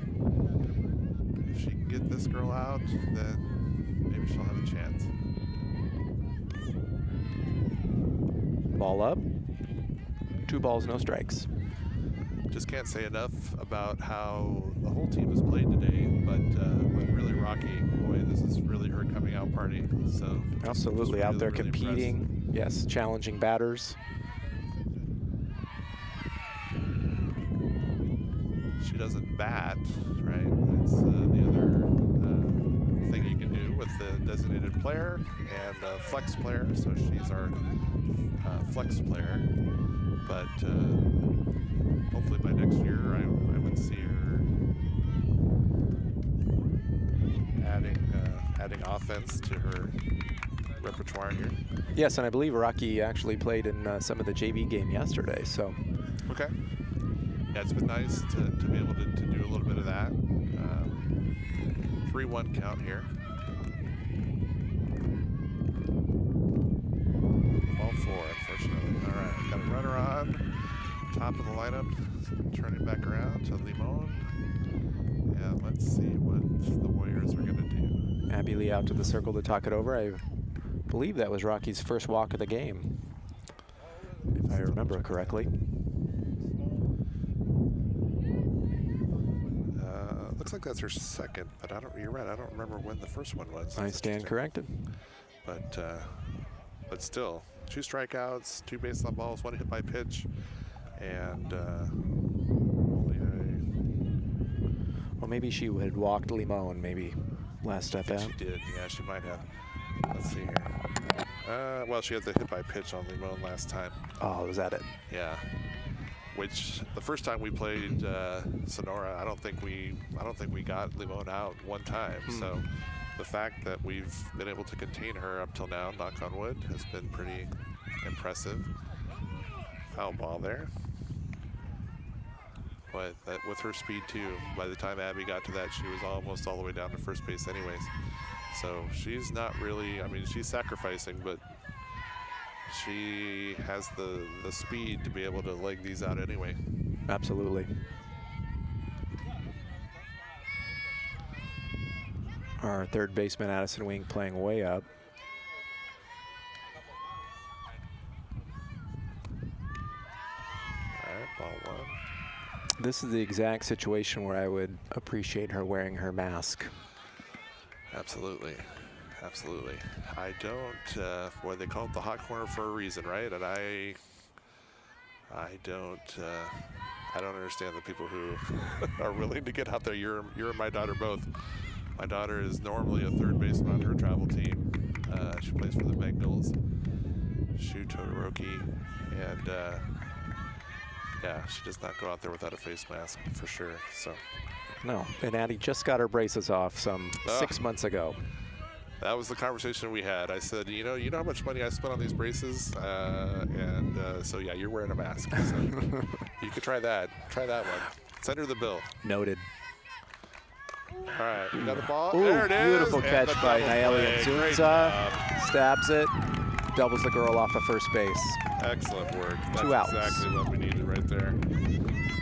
If she can get this girl out, then maybe she'll have a chance. Ball up. 2 balls, no strikes. Just can't say enough about how the whole team has played today, but really Rocky, boy, this is really her coming out party. So absolutely out there really competing. Impressed. Yes, challenging batters. She doesn't bat, right? It's the other thing you can do with the designated player and flex player. So she's our flex player, but hopefully by next year I would see her adding offense to her repertoire here. Yes, and I believe Rocky actually played in some of the JV game yesterday. So. Okay. Yeah, it's been nice to be able to do a little bit of that. 3-1 count here. Ball 4, unfortunately. All right, got a runner on. Top of the lineup, turning back around to Limon. And let's see what the Warriors are going to do. Abby Lee out to the circle to talk it over. I believe that was Rocky's first walk of the game, if I remember correctly. Looks like that's her second, but I don't. You're right. I don't remember when the first one was. I stand corrected. But still, 2 strikeouts, 2 baseline balls, 1 hit by pitch, and only a. Well, maybe she had walked Limon maybe last at bat. She did. Yeah, she might have. Let's see here. Well, she had the hit by pitch on Limon last time. Oh, was that it? Yeah. Which the first time we played Sonora, I don't think we got Limon out one time. So the fact that we've been able to contain her up till now, knock on wood, has been pretty impressive. Foul ball there. But with her speed too, by the time Abby got to that, she was almost all the way down to first base anyways. So she's not really, I mean, she's sacrificing, but she has the speed to be able to leg these out anyway. Absolutely. Our third baseman, Addison Wink, playing way up. All right, ball 1. This is the exact situation where I would appreciate her wearing her mask. Absolutely. Absolutely. I don't, boy, they call it the hot corner for a reason, right? And I don't understand the people who are willing to get out there. You're and my daughter both. My daughter is normally a third baseman on her travel team. She plays for the Bengals. Shu Todoroki. And yeah, she does not go out there without a face mask for sure. So. No, and Addie just got her braces off some 6 months ago. That was the conversation we had. I said, you know how much money I spent on these braces? So yeah, you're wearing a mask. So you could try that. Try that one. Send her the bill. Noted. All right, we got the ball. Ooh, there it is. beautiful catch by Nayeli Great Nzunza. job. Stabs it, doubles the girl off of first base. Excellent work. That's 2 outs. exactly what we needed right there.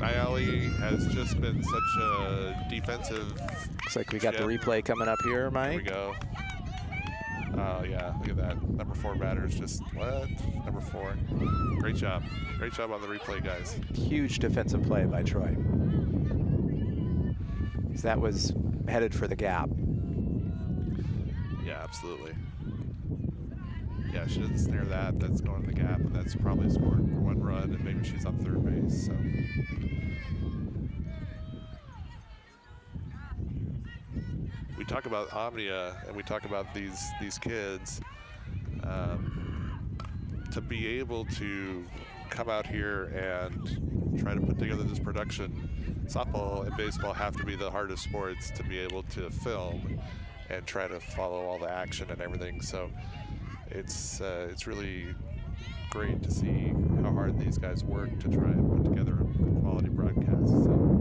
Nayeli has just been such a defensive. Looks like we got the gem. replay coming up here, Mike. Here we go. Oh, yeah, look at that. Number 4 batter is just, what? Number 4. Great job. Great job on the replay, guys. Huge defensive play by Troy. That was headed for the gap. Yeah, absolutely. Yeah, she doesn't snare that. That's going in the gap, and that's probably scored 1 run, and maybe she's on third base, so. We talk about Omnia, and we talk about these kids. To be able to come out here and try to put together this production, softball and baseball have to be the hardest sports to be able to film and try to follow all the action and everything. So it's really great to see how hard these guys work to try and put together a good quality broadcast. So.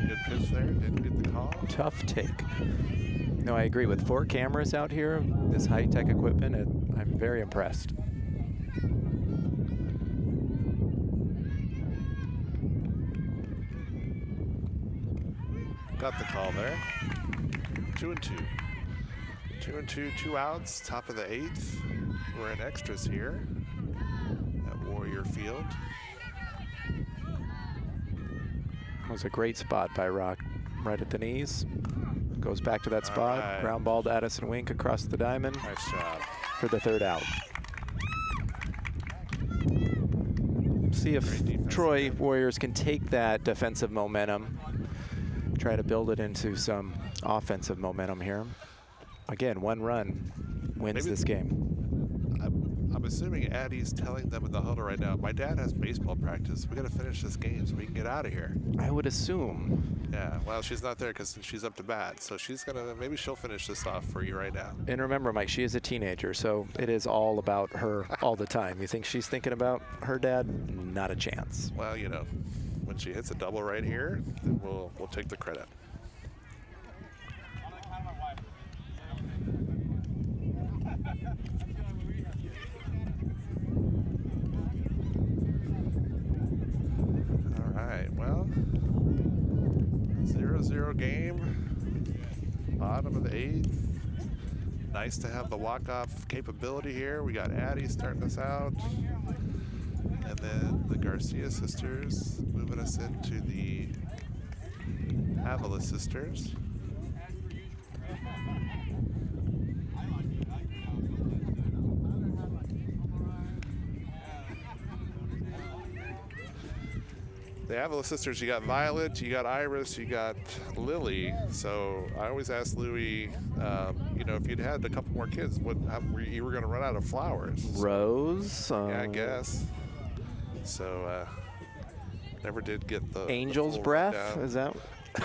Good pitch there, didn't get the call. Tough take. No, I agree. With 4 cameras out here, this high-tech equipment, I'm very impressed. Got the call there. 2-2. 2-2, 2 outs, top of the 8th. We're in extras here at Warrior Field. That was a great spot by Rock, right at the knees. Goes back to that spot. Right. Ground ball to Addison Wink across the diamond. Nice job. For the 3rd out. See if Troy Warriors can take that defensive momentum, try to build it into some offensive momentum here. Again, 1 run wins this game. I'm assuming Addie's telling them in the huddle right now, my dad has baseball practice. We got to finish this game so we can get out of here. I would assume. Yeah, well, she's not there because she's up to bat. So she's going to, maybe she'll finish this off for you right now. And remember, Mike, she is a teenager, so it is all about her all the time. You think she's thinking about her dad? Not a chance. Well, you know, when she hits a double right here, then we'll take the credit. All right, well, 0-0 game, bottom of the 8th. Nice to have the walk-off capability here. We got Addie starting us out. And then the Garcia Sisters moving us into the Avalon Sisters. The Avalon Sisters, you got Violet, you got Iris, you got Lily. So I always ask Louie, you know, if you'd had a couple more kids, you were going to run out of flowers. Rose. Yeah, I guess. So never did get the Angel's the breath. rundown.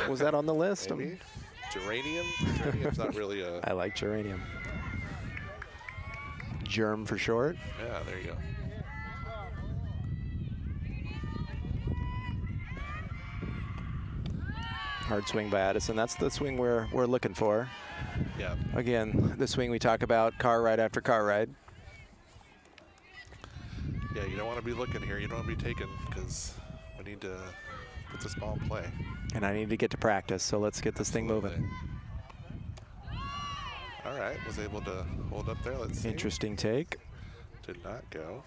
Was that on the list? Maybe. Geranium. Geranium's not really a. I like geranium. Germ for short. Yeah, there you go. Hard swing by Addison. That's the swing we're looking for. Yeah. Again, the swing we talk about, car ride after car ride. Yeah, you don't want to be looking here. You don't want to be taken because we need to put this ball in play. And I need to get to practice, so let's get this thing moving. All right, was able to hold up there. Let's see. Interesting take. Did not go.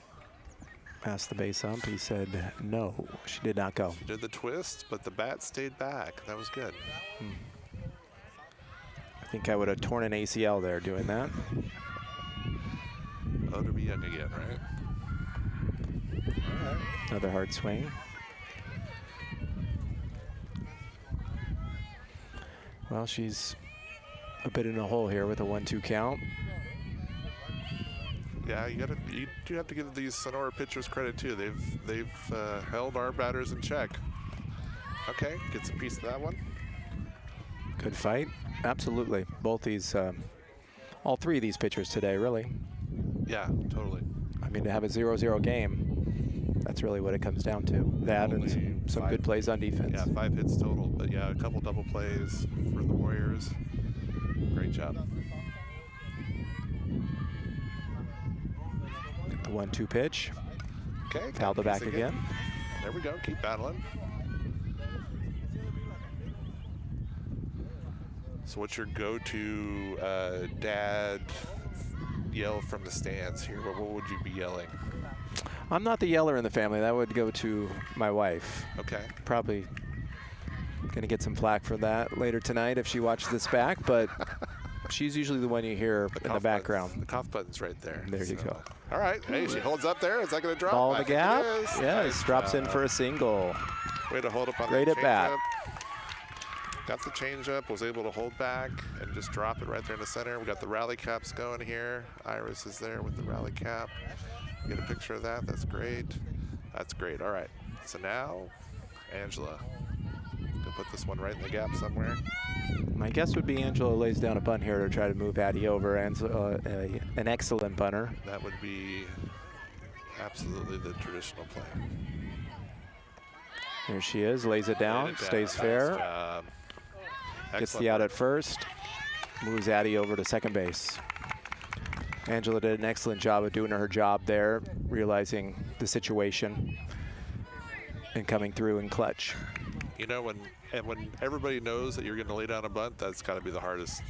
Past the base ump, he said no, she did not go. She did the twist, but the bat stayed back. That was good. I think I would have torn an ACL there doing that. Oh, to be young again, right? All right. Another hard swing. Well, she's a bit in a hole here with a 1-2 count. Yeah, you do have to give these Sonora pitchers credit too. They've held our batters in check. Okay, gets a piece of that one. Good fight, absolutely. Both these, all three of these pitchers today, really. Yeah, totally. I mean, to have a 0-0 game, that's really what it comes down to. That Only and some good plays on defense. Yeah, 5 hits total, but yeah, a couple double plays for the Warriors. Great job. The 1-2 pitch. Okay, Fouled the back again. There we go, keep battling. So what's your go-to dad yell from the stands here? What would you be yelling? I'm not the yeller in the family. That would go to my wife. Okay. Probably going to get some flack for that later tonight if she watches this back, but she's usually the one you hear in the background. The cough button's right there. There you go. All right. Hey, she holds up there. Is that going to drop? Ball in I the think gap. it is. Yes, Nice drops in job. for a single. Way to hold up on Great the at bat. changeup. Got the changeup, was able to hold back and just drop it right there in the center. We got the rally caps going here. Iris is there with the rally cap. Get a picture of that. That's great. That's great. All right. So now, Angela. Gonna put this one right in the gap somewhere. My guess would be Angela lays down a bunt here to try to move Addie over. And an excellent punter. That would be absolutely the traditional play. Here she is, lays it down, stays Nice fair. job. Gets Excellent the out work. at first, moves Addie over to second base. Angela did an excellent job of doing her job there, realizing the situation and coming through in clutch. You know, when everybody knows that you're going to lay down a bunt, that's got to be the hardest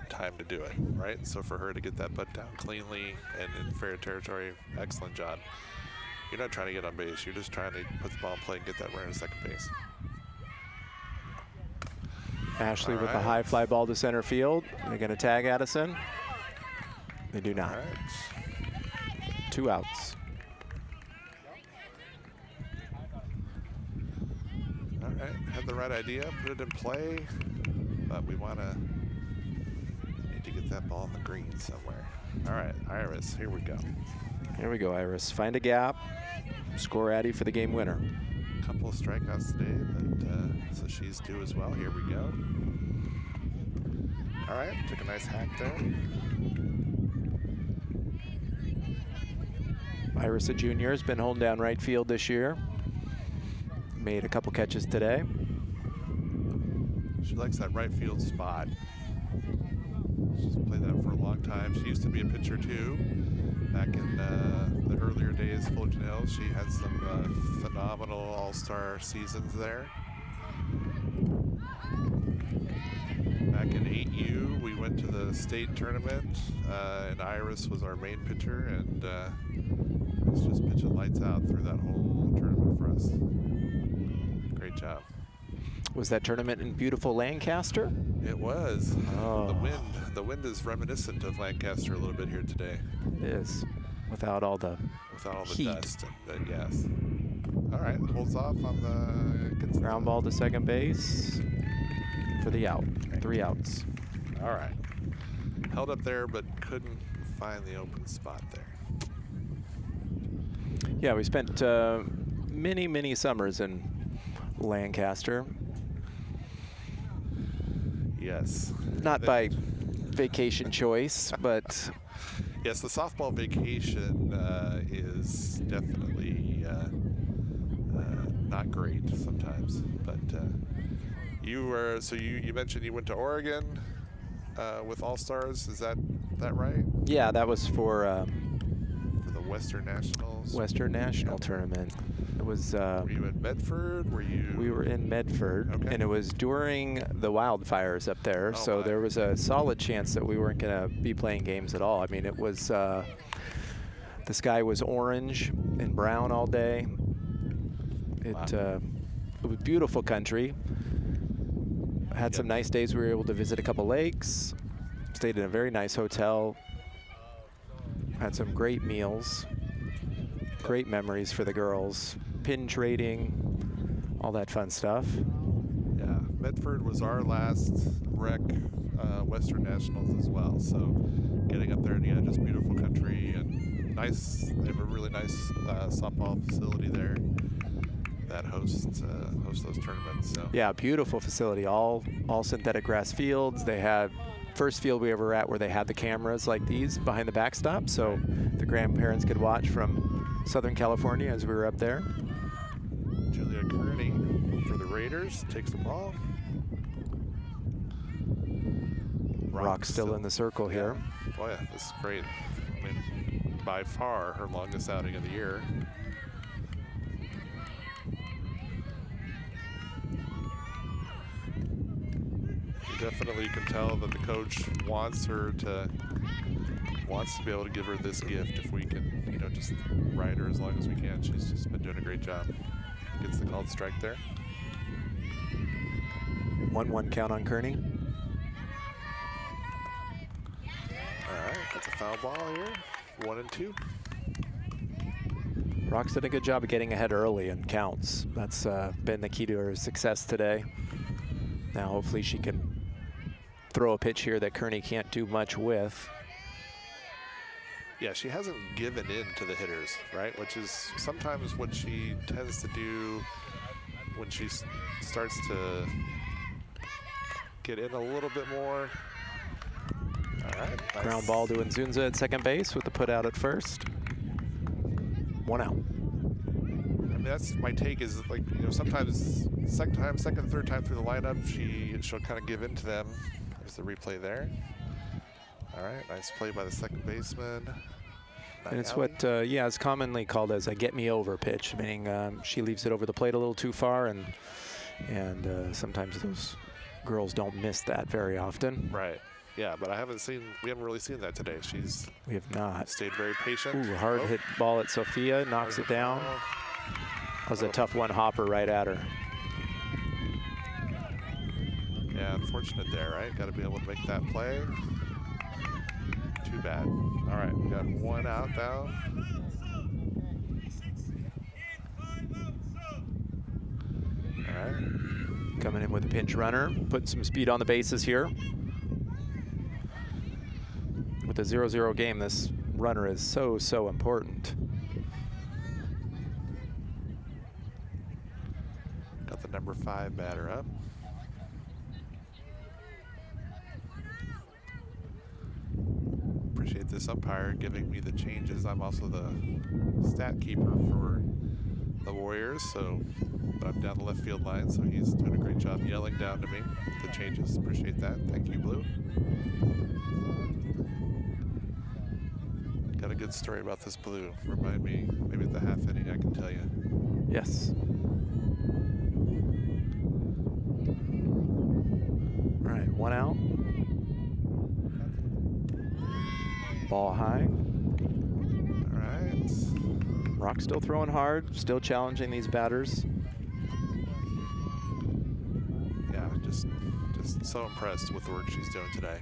time to do it, right? So for her to get that bunt down cleanly and in fair territory, excellent job. You're not trying to get on base. You're just trying to put the ball in play and get that runner to second base. Ashley All with a right. high fly ball to center field. They're going to tag Addison. They do All not. right. 2 outs. All right. Had the right idea, put it in play, but we need to get that ball in the green somewhere. All right, Iris, here we go. Here we go, Iris. Find a gap. Score Addie for the game winner. Couple of strikeouts today, but so she's due as well. Here we go. All right, took a nice hack there. Iris, a junior, has been holding down right field this year. made a couple catches today. She likes that right field spot. She's played that for a long time. She used to be a pitcher too. Back in the earlier days, Fulton Hills, she had some phenomenal all-star seasons there. Back in 8U, we went to the state tournament, and Iris was our main pitcher, and was just pitching lights out through that whole tournament for us. Great job. Was that tournament in beautiful Lancaster? It was. Oh. The wind is reminiscent of Lancaster a little bit here today. It is, without all the heat. Dust. Yes. All right, holds off on the ground ball to second base for the out. 3 outs. All right. Held up there, but couldn't find the open spot there. Yeah, we spent many summers in Lancaster. Yes. Not by vacation choice, but yes, the softball vacation is definitely not great sometimes. But you mentioned you went to Oregon with All Stars. Is that right? Yeah, that was for the Western Nationals. Western National tournament. It was. Were you in Medford? We were in Medford, okay. And it was during the wildfires up there, so there was a solid chance that we weren't going to be playing games at all. I mean, it was the sky was orange and brown all day. It was beautiful country. Had some nice days. We were able to visit a couple lakes. Stayed in a very nice hotel. Had some great meals. Great memories for the girls. Pin trading, all that fun stuff. Yeah, Medford was our last rec Western Nationals as well. So getting up there, and yeah, just beautiful country and nice. They have a really nice softball facility there that hosts those tournaments. So yeah, beautiful facility. All synthetic grass fields. They had first field we ever at where they had the cameras like these behind the backstop, so the grandparents could watch from Southern California as we were up there. Julia Kearney for the Raiders takes the ball. Rock's still in the circle here. Oh yeah, this is great. I mean, by far her longest outing of the year. You definitely can tell that the coach wants to be able to give her this gift if we can, you know, just ride her as long as we can. She's just been doing a great job. Gets the called strike there. 1-1 count on Kearney. All right, that's a foul ball here. 1-2. Rock's done a good job of getting ahead early and counts. That's been the key to her success today. Now hopefully she can throw a pitch here that Kearney can't do much with. Yeah, she hasn't given in to the hitters, right? Which is sometimes what she tends to do when she starts to get in a little bit more. All right. Nice. Ground ball to Nzunza at second base with the put out at first. 1 out. I mean, that's my take is, like, you know, sometimes second, third time through the lineup, she'll kind of give in to them. There's the replay there. All right, nice play by the second baseman. And it's what, yeah, it's commonly called as a get me over pitch, meaning she leaves it over the plate a little too far, and sometimes those girls don't miss that very often. Right. Yeah, but we haven't really seen that today. We have not. Stayed very patient. Ooh, hard hit ball at Sophia, knocks it down. That was a tough one hopper right at her. Yeah, unfortunate there, right? Got to be able to make that play. Too bad. All right, we got 1 out now. All right. Coming in with a pinch runner, putting some speed on the bases here. With a 0-0 game, this runner is so important. Got the number 5 batter up. Appreciate this umpire giving me the changes. I'm also the stat keeper for the Warriors, so but I'm down the left field line, so he's doing a great job yelling down to me the changes. Appreciate that. Thank you, Blue. Got a good story about this Blue. Remind me, maybe at the half inning I can tell you. Yes. All right, 1 out. Ball high. All right. Rock still throwing hard, still challenging these batters. Yeah, just so impressed with the work she's doing today.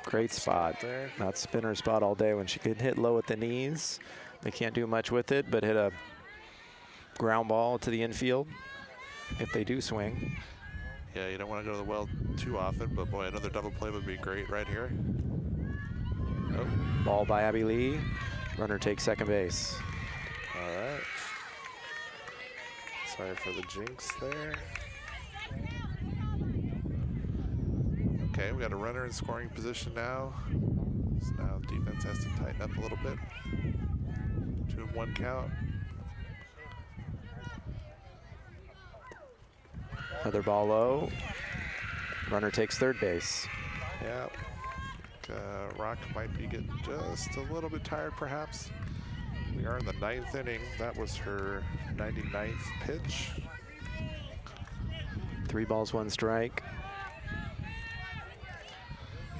Great spot there. Not spinner spot all day when she could hit low at the knees. They can't do much with it, but hit a ground ball to the infield if they do swing. Yeah, you don't want to go to the well too often, but boy, another double play would be great right here. Oh. Ball by Abby Lee. Runner takes second base. All right. Sorry for the jinx there. Okay, we got a runner in scoring position now. So now defense has to tighten up a little bit. 2-1 count. Another ball low. Runner takes third base. Yeah. Rock might be getting just a little bit tired, perhaps. We are in the 9th inning. That was her 99th pitch. 3 balls, 1 strike.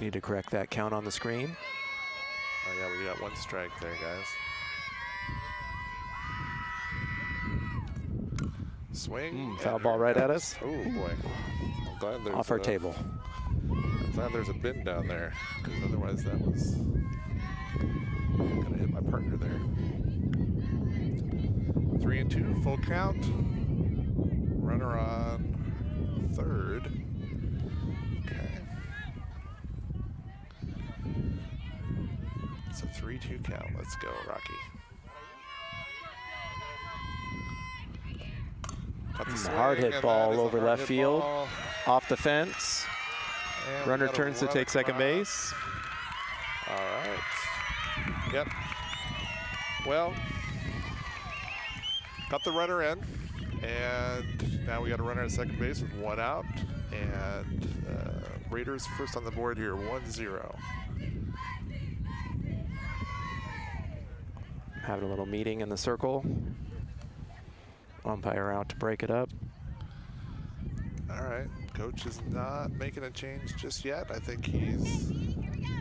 Need to correct that count on the screen. Oh yeah, we got 1 strike there, guys. Swing. Foul ball right at us. Oh boy. I'm glad there's off our table. I'm glad there's a bin down there, because otherwise that was gonna hit my partner there. 3-2, full count. Runner on third. Okay. It's a 3-2 count. Let's go, Rocky. Hard hit ball over left field. Off the fence. And Runner turns to take second base. All right. Yep. Well, got the runner in, and now we got a runner at second base with 1 out, and Raiders first on the board here, 1-0. Having a little meeting in the circle. Umpire out to break it up. All right, coach is not making a change just yet. I think he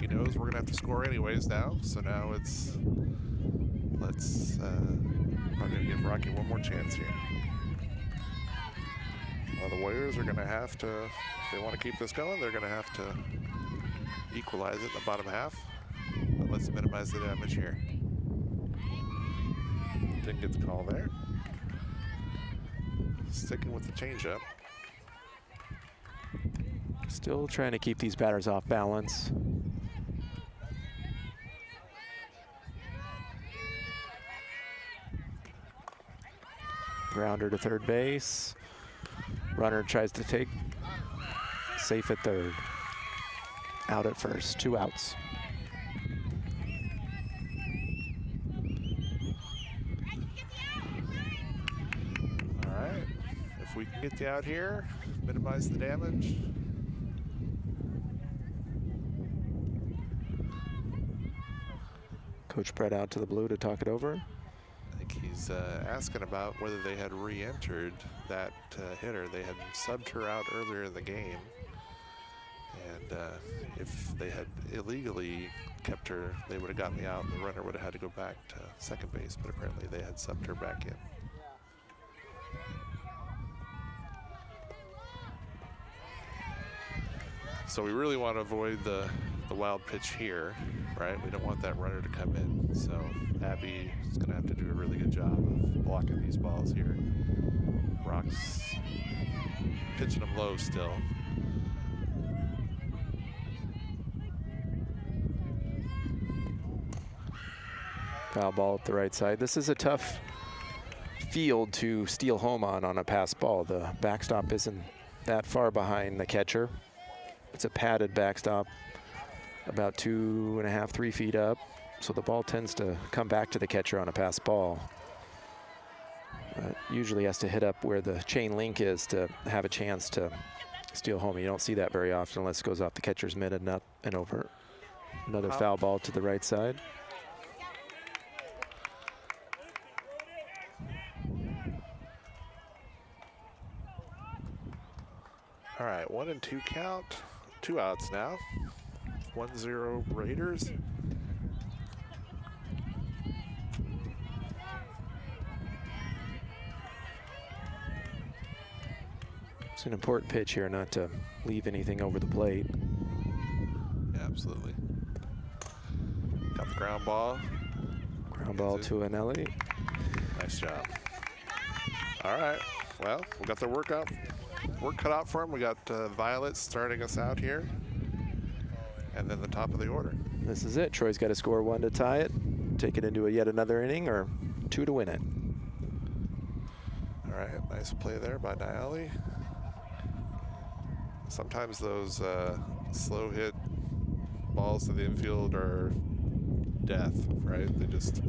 knows we're gonna have to score anyways now. So now it's I'm gonna give Rocky one more chance here. Well, the Warriors are gonna have to, if they want to keep this going, they're gonna have to equalize it in the bottom half. But let's minimize the damage here. Didn't get the call there. Sticking with the changeup. Still trying to keep these batters off balance. Grounder to third base. Runner tries to take. Safe at third. Out at first. 2 outs. All right. If we can get the out here, minimize the damage. Coach Brett out to the blue to talk it over. I think he's asking about whether they had re-entered that hitter. They had subbed her out earlier in the game. And if they had illegally kept her, they would have gotten the out and the runner would have had to go back to second base, but apparently they had subbed her back in. So we really want to avoid the wild pitch here, right? We don't want that runner to come in. So Abby is going to have to do a really good job of blocking these balls here. Rock's pitching them low still. Foul ball at the right side. This is a tough field to steal home on a pass ball. The backstop isn't that far behind the catcher. It's a padded backstop, about 2.5, 3 feet up. So the ball tends to come back to the catcher on a pass ball. Usually has to hit up where the chain link is to have a chance to steal home. You don't see that very often unless it goes off the catcher's mitt and up and over. Another foul ball to the right side. All right, 1-2 count. 2 outs now. 1-0 Raiders. It's an important pitch here not to leave anything over the plate. Yeah, absolutely. Got the ground ball. Ground ball to Anelli. Nice job. All right. Well, we got the work cut out for him. We got Violet starting us out here. And then the top of the order. This is it. Troy's got to score 1 to tie it, take it into yet another inning, or 2 to win it. All right, nice play there by Niali. Sometimes those slow hit balls to the infield are death, right? They just,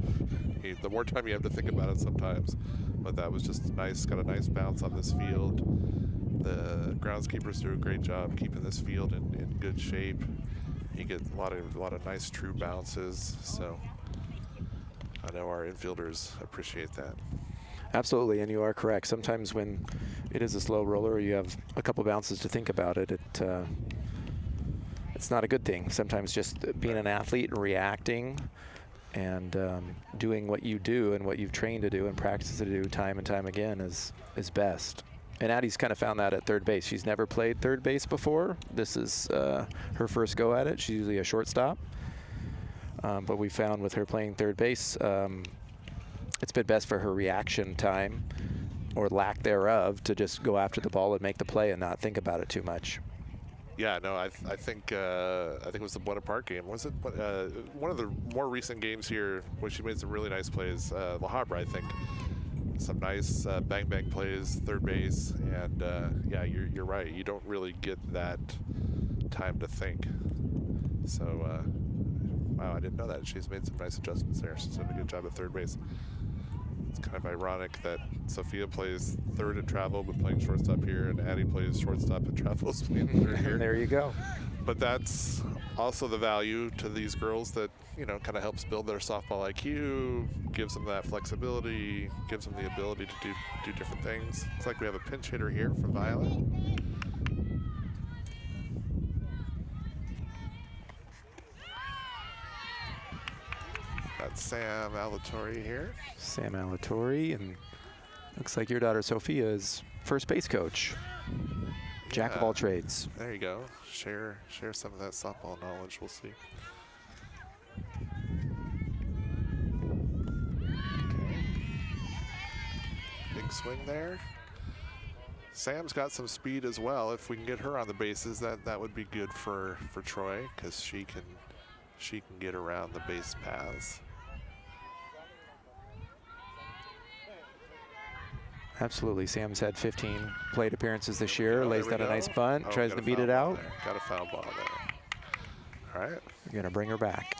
the more time you have to think about it sometimes. But that was just nice, got a nice bounce on this field. The groundskeepers do a great job keeping this field in good shape. You get a lot of nice true bounces. So I know our infielders appreciate that. Absolutely, and you are correct. Sometimes when it is a slow roller, you have a couple bounces to think about it. It's not a good thing. Sometimes just being an athlete and reacting and doing what you do and what you've trained to do and practice to do time and time again is best. And Addie's kind of found that at third base. She's never played third base before. This is her first go at it. She's usually a shortstop. But we found with her playing third base, it's been best for her reaction time, or lack thereof, to just go after the ball and make the play and not think about it too much. Yeah, no, I think it was the Buena Park game. Was it one of the more recent games here where she made some really nice plays? La Habra, I think. Some nice bang bang plays, third base, and yeah, you're right. You don't really get that time to think. So wow, I didn't know that. She's made some nice adjustments there. She's done a good job at third base. It's kind of ironic that Sophia plays third at travel but playing shortstop here, and Addie plays shortstop at travels playing third here. There you go. But that's also the value to these girls that, you know, kind of helps build their softball IQ, gives them that flexibility, gives them the ability to do different things. It's like we have a pinch hitter here for Violet. Got Sam Alatorre here. Sam Alatorre, and looks like your daughter Sophia is first base coach. Jack of all trades. There you go. Share some of that softball knowledge. We'll see. Okay. Big swing there. Sam's got some speed as well. If we can get her on the bases, that would be good for Troy, because she can get around the base paths. Absolutely. Sam's had 15 plate appearances this year. Oh, lays down a nice bunt, tries to beat it out. Got a foul ball there. All right. You're going to bring her back.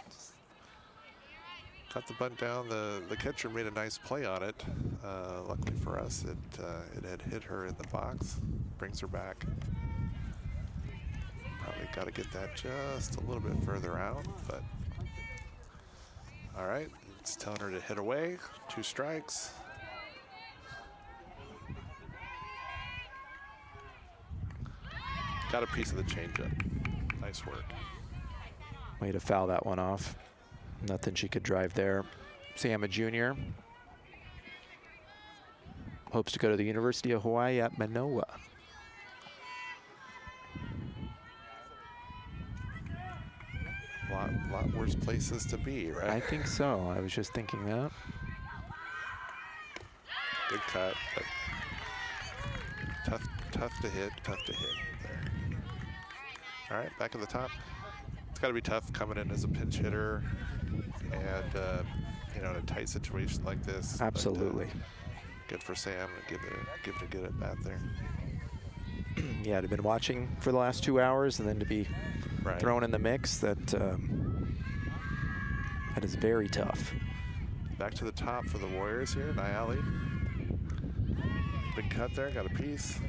Got the bunt down. The catcher made a nice play on it. Luckily for us, it had hit her in the box. Brings her back. Probably got to get that just a little bit further out, but all right. It's telling her to hit away. 2 strikes. Got a piece of the changeup. Nice work. Way to foul that one off. Nothing she could drive there. Sam, a junior. Hopes to go to the University of Hawaii at Manoa. Lot worse places to be, right? I think so. I was just thinking that. Good cut, but tough to hit there. All right, back at the top. It's got to be tough coming in as a pinch hitter, and you know, in a tight situation like this. Absolutely. But, good for Sam to give it a good at bat there. Yeah, to have been watching for the last 2 hours and then to be thrown in the mix. That That is very tough. Back to the top for the Warriors here, Nayeli. Big cut there, got a piece.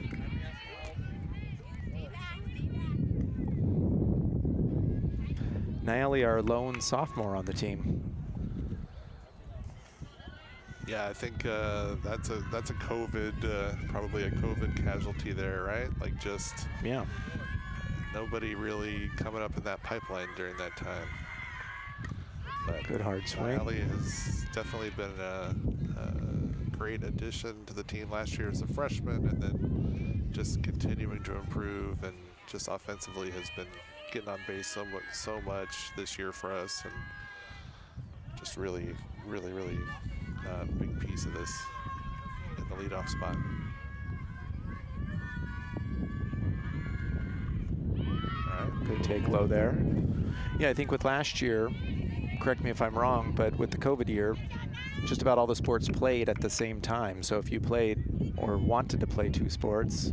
Nayeli, our lone sophomore on the team. Yeah, I think that's a COVID, probably a COVID casualty there, right? Like just Yeah. nobody really coming up in that pipeline during that time. But Good hard swing. Nayeli has definitely been a great addition to the team last year as a freshman, and then just continuing to improve, and just offensively has been getting on base so much this year for us, and just really big piece of this in the leadoff spot. All right. Good take low there. Yeah, I think with last year, correct me if I'm wrong, but with the COVID year, just about all the sports played at the same time. So if you played or wanted to play 2 sports,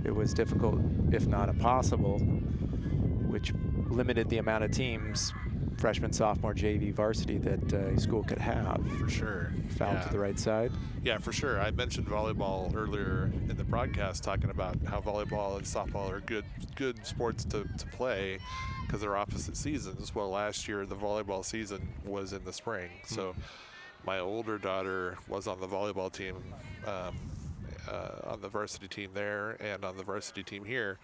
it was difficult, if not impossible, which limited the amount of teams, freshman, sophomore, JV, varsity, that a school could have. For sure. Fouled to the right side. Yeah, for sure. I mentioned volleyball earlier in the broadcast, talking about how volleyball and softball are good sports to play because they're opposite seasons. Well, last year the volleyball season was in the spring, so my older daughter was on the volleyball team, on the varsity team there and on the varsity team here,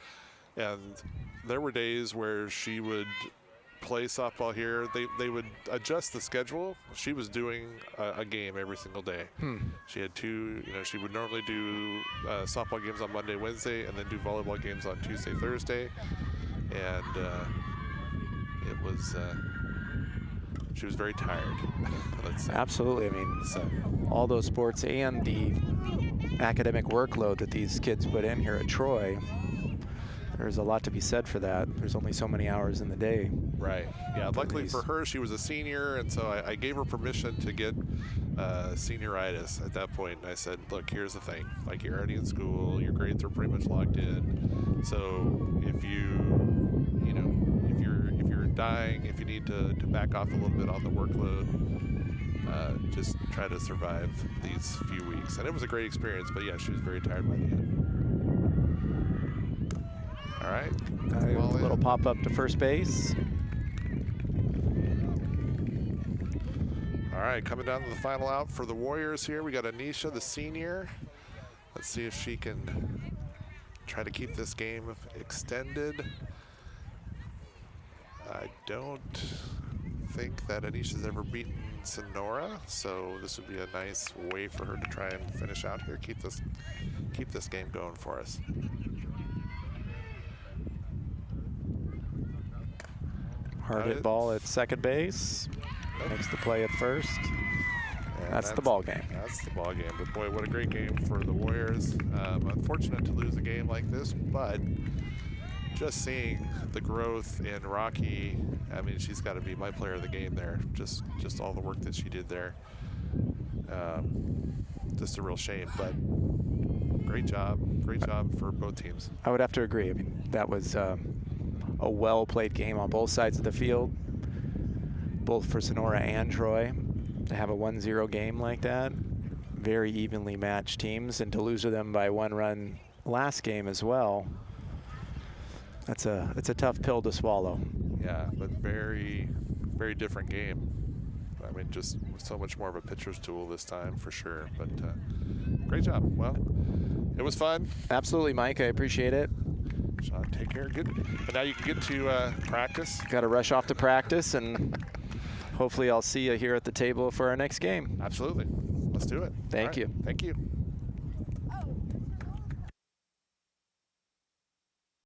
and there were days where she would play softball here. They would adjust the schedule. She was doing a game every single day. She had 2, she would normally do softball games on Monday, Wednesday, and then do volleyball games on Tuesday, Thursday. And it was, she was very tired. Let's say. Absolutely. I mean, So, all those sports and the academic workload that these kids put in here at Troy, there's a lot to be said for that. There's only so many hours in the day. right. Yeah, luckily for her, she was a senior, and so I gave her permission to get senioritis at that point. And I said, look, here's the thing. Like, you're already in school, your grades are pretty much locked in. So if you're dying, if you need to back off a little bit on the workload, just try to survive these few weeks. And it was a great experience, but yeah, she was very tired by the end. All right. A little pop up to first base. All right, coming down to the final out for the Warriors here. We got Anisha, the senior. Let's see if she can try to keep this game extended. I don't think that Anisha's ever beaten Sonora, so this would be a nice way for her to try and finish out here. Keep this game going for us. Hard hit ball at second base. Makes the play at first. And That's the ball game. That's the ball game. But boy, what a great game for the Warriors. Unfortunate to lose a game like this, but just seeing the growth in Rocky, I mean, she's got to be my player of the game there. Just all the work that she did there. Just a real shame, but great job for both teams. I would have to agree. I mean, that was a well-played game on both sides of the field, both for Sonora and Troy. To have a 1-0 game like that, very evenly matched teams, and to lose to them by 1 run last game as well, it's a tough pill to swallow. Yeah, but very, very different game. I mean, just so much more of a pitcher's tool this time for sure. But great job. Well, it was fun. Absolutely, Mike. I appreciate it. Sean, take care. Good. And now you can get to practice. Got to rush off to practice, and hopefully I'll see you here at the table for our next game. Absolutely. Let's do it. Thank you. Thank you.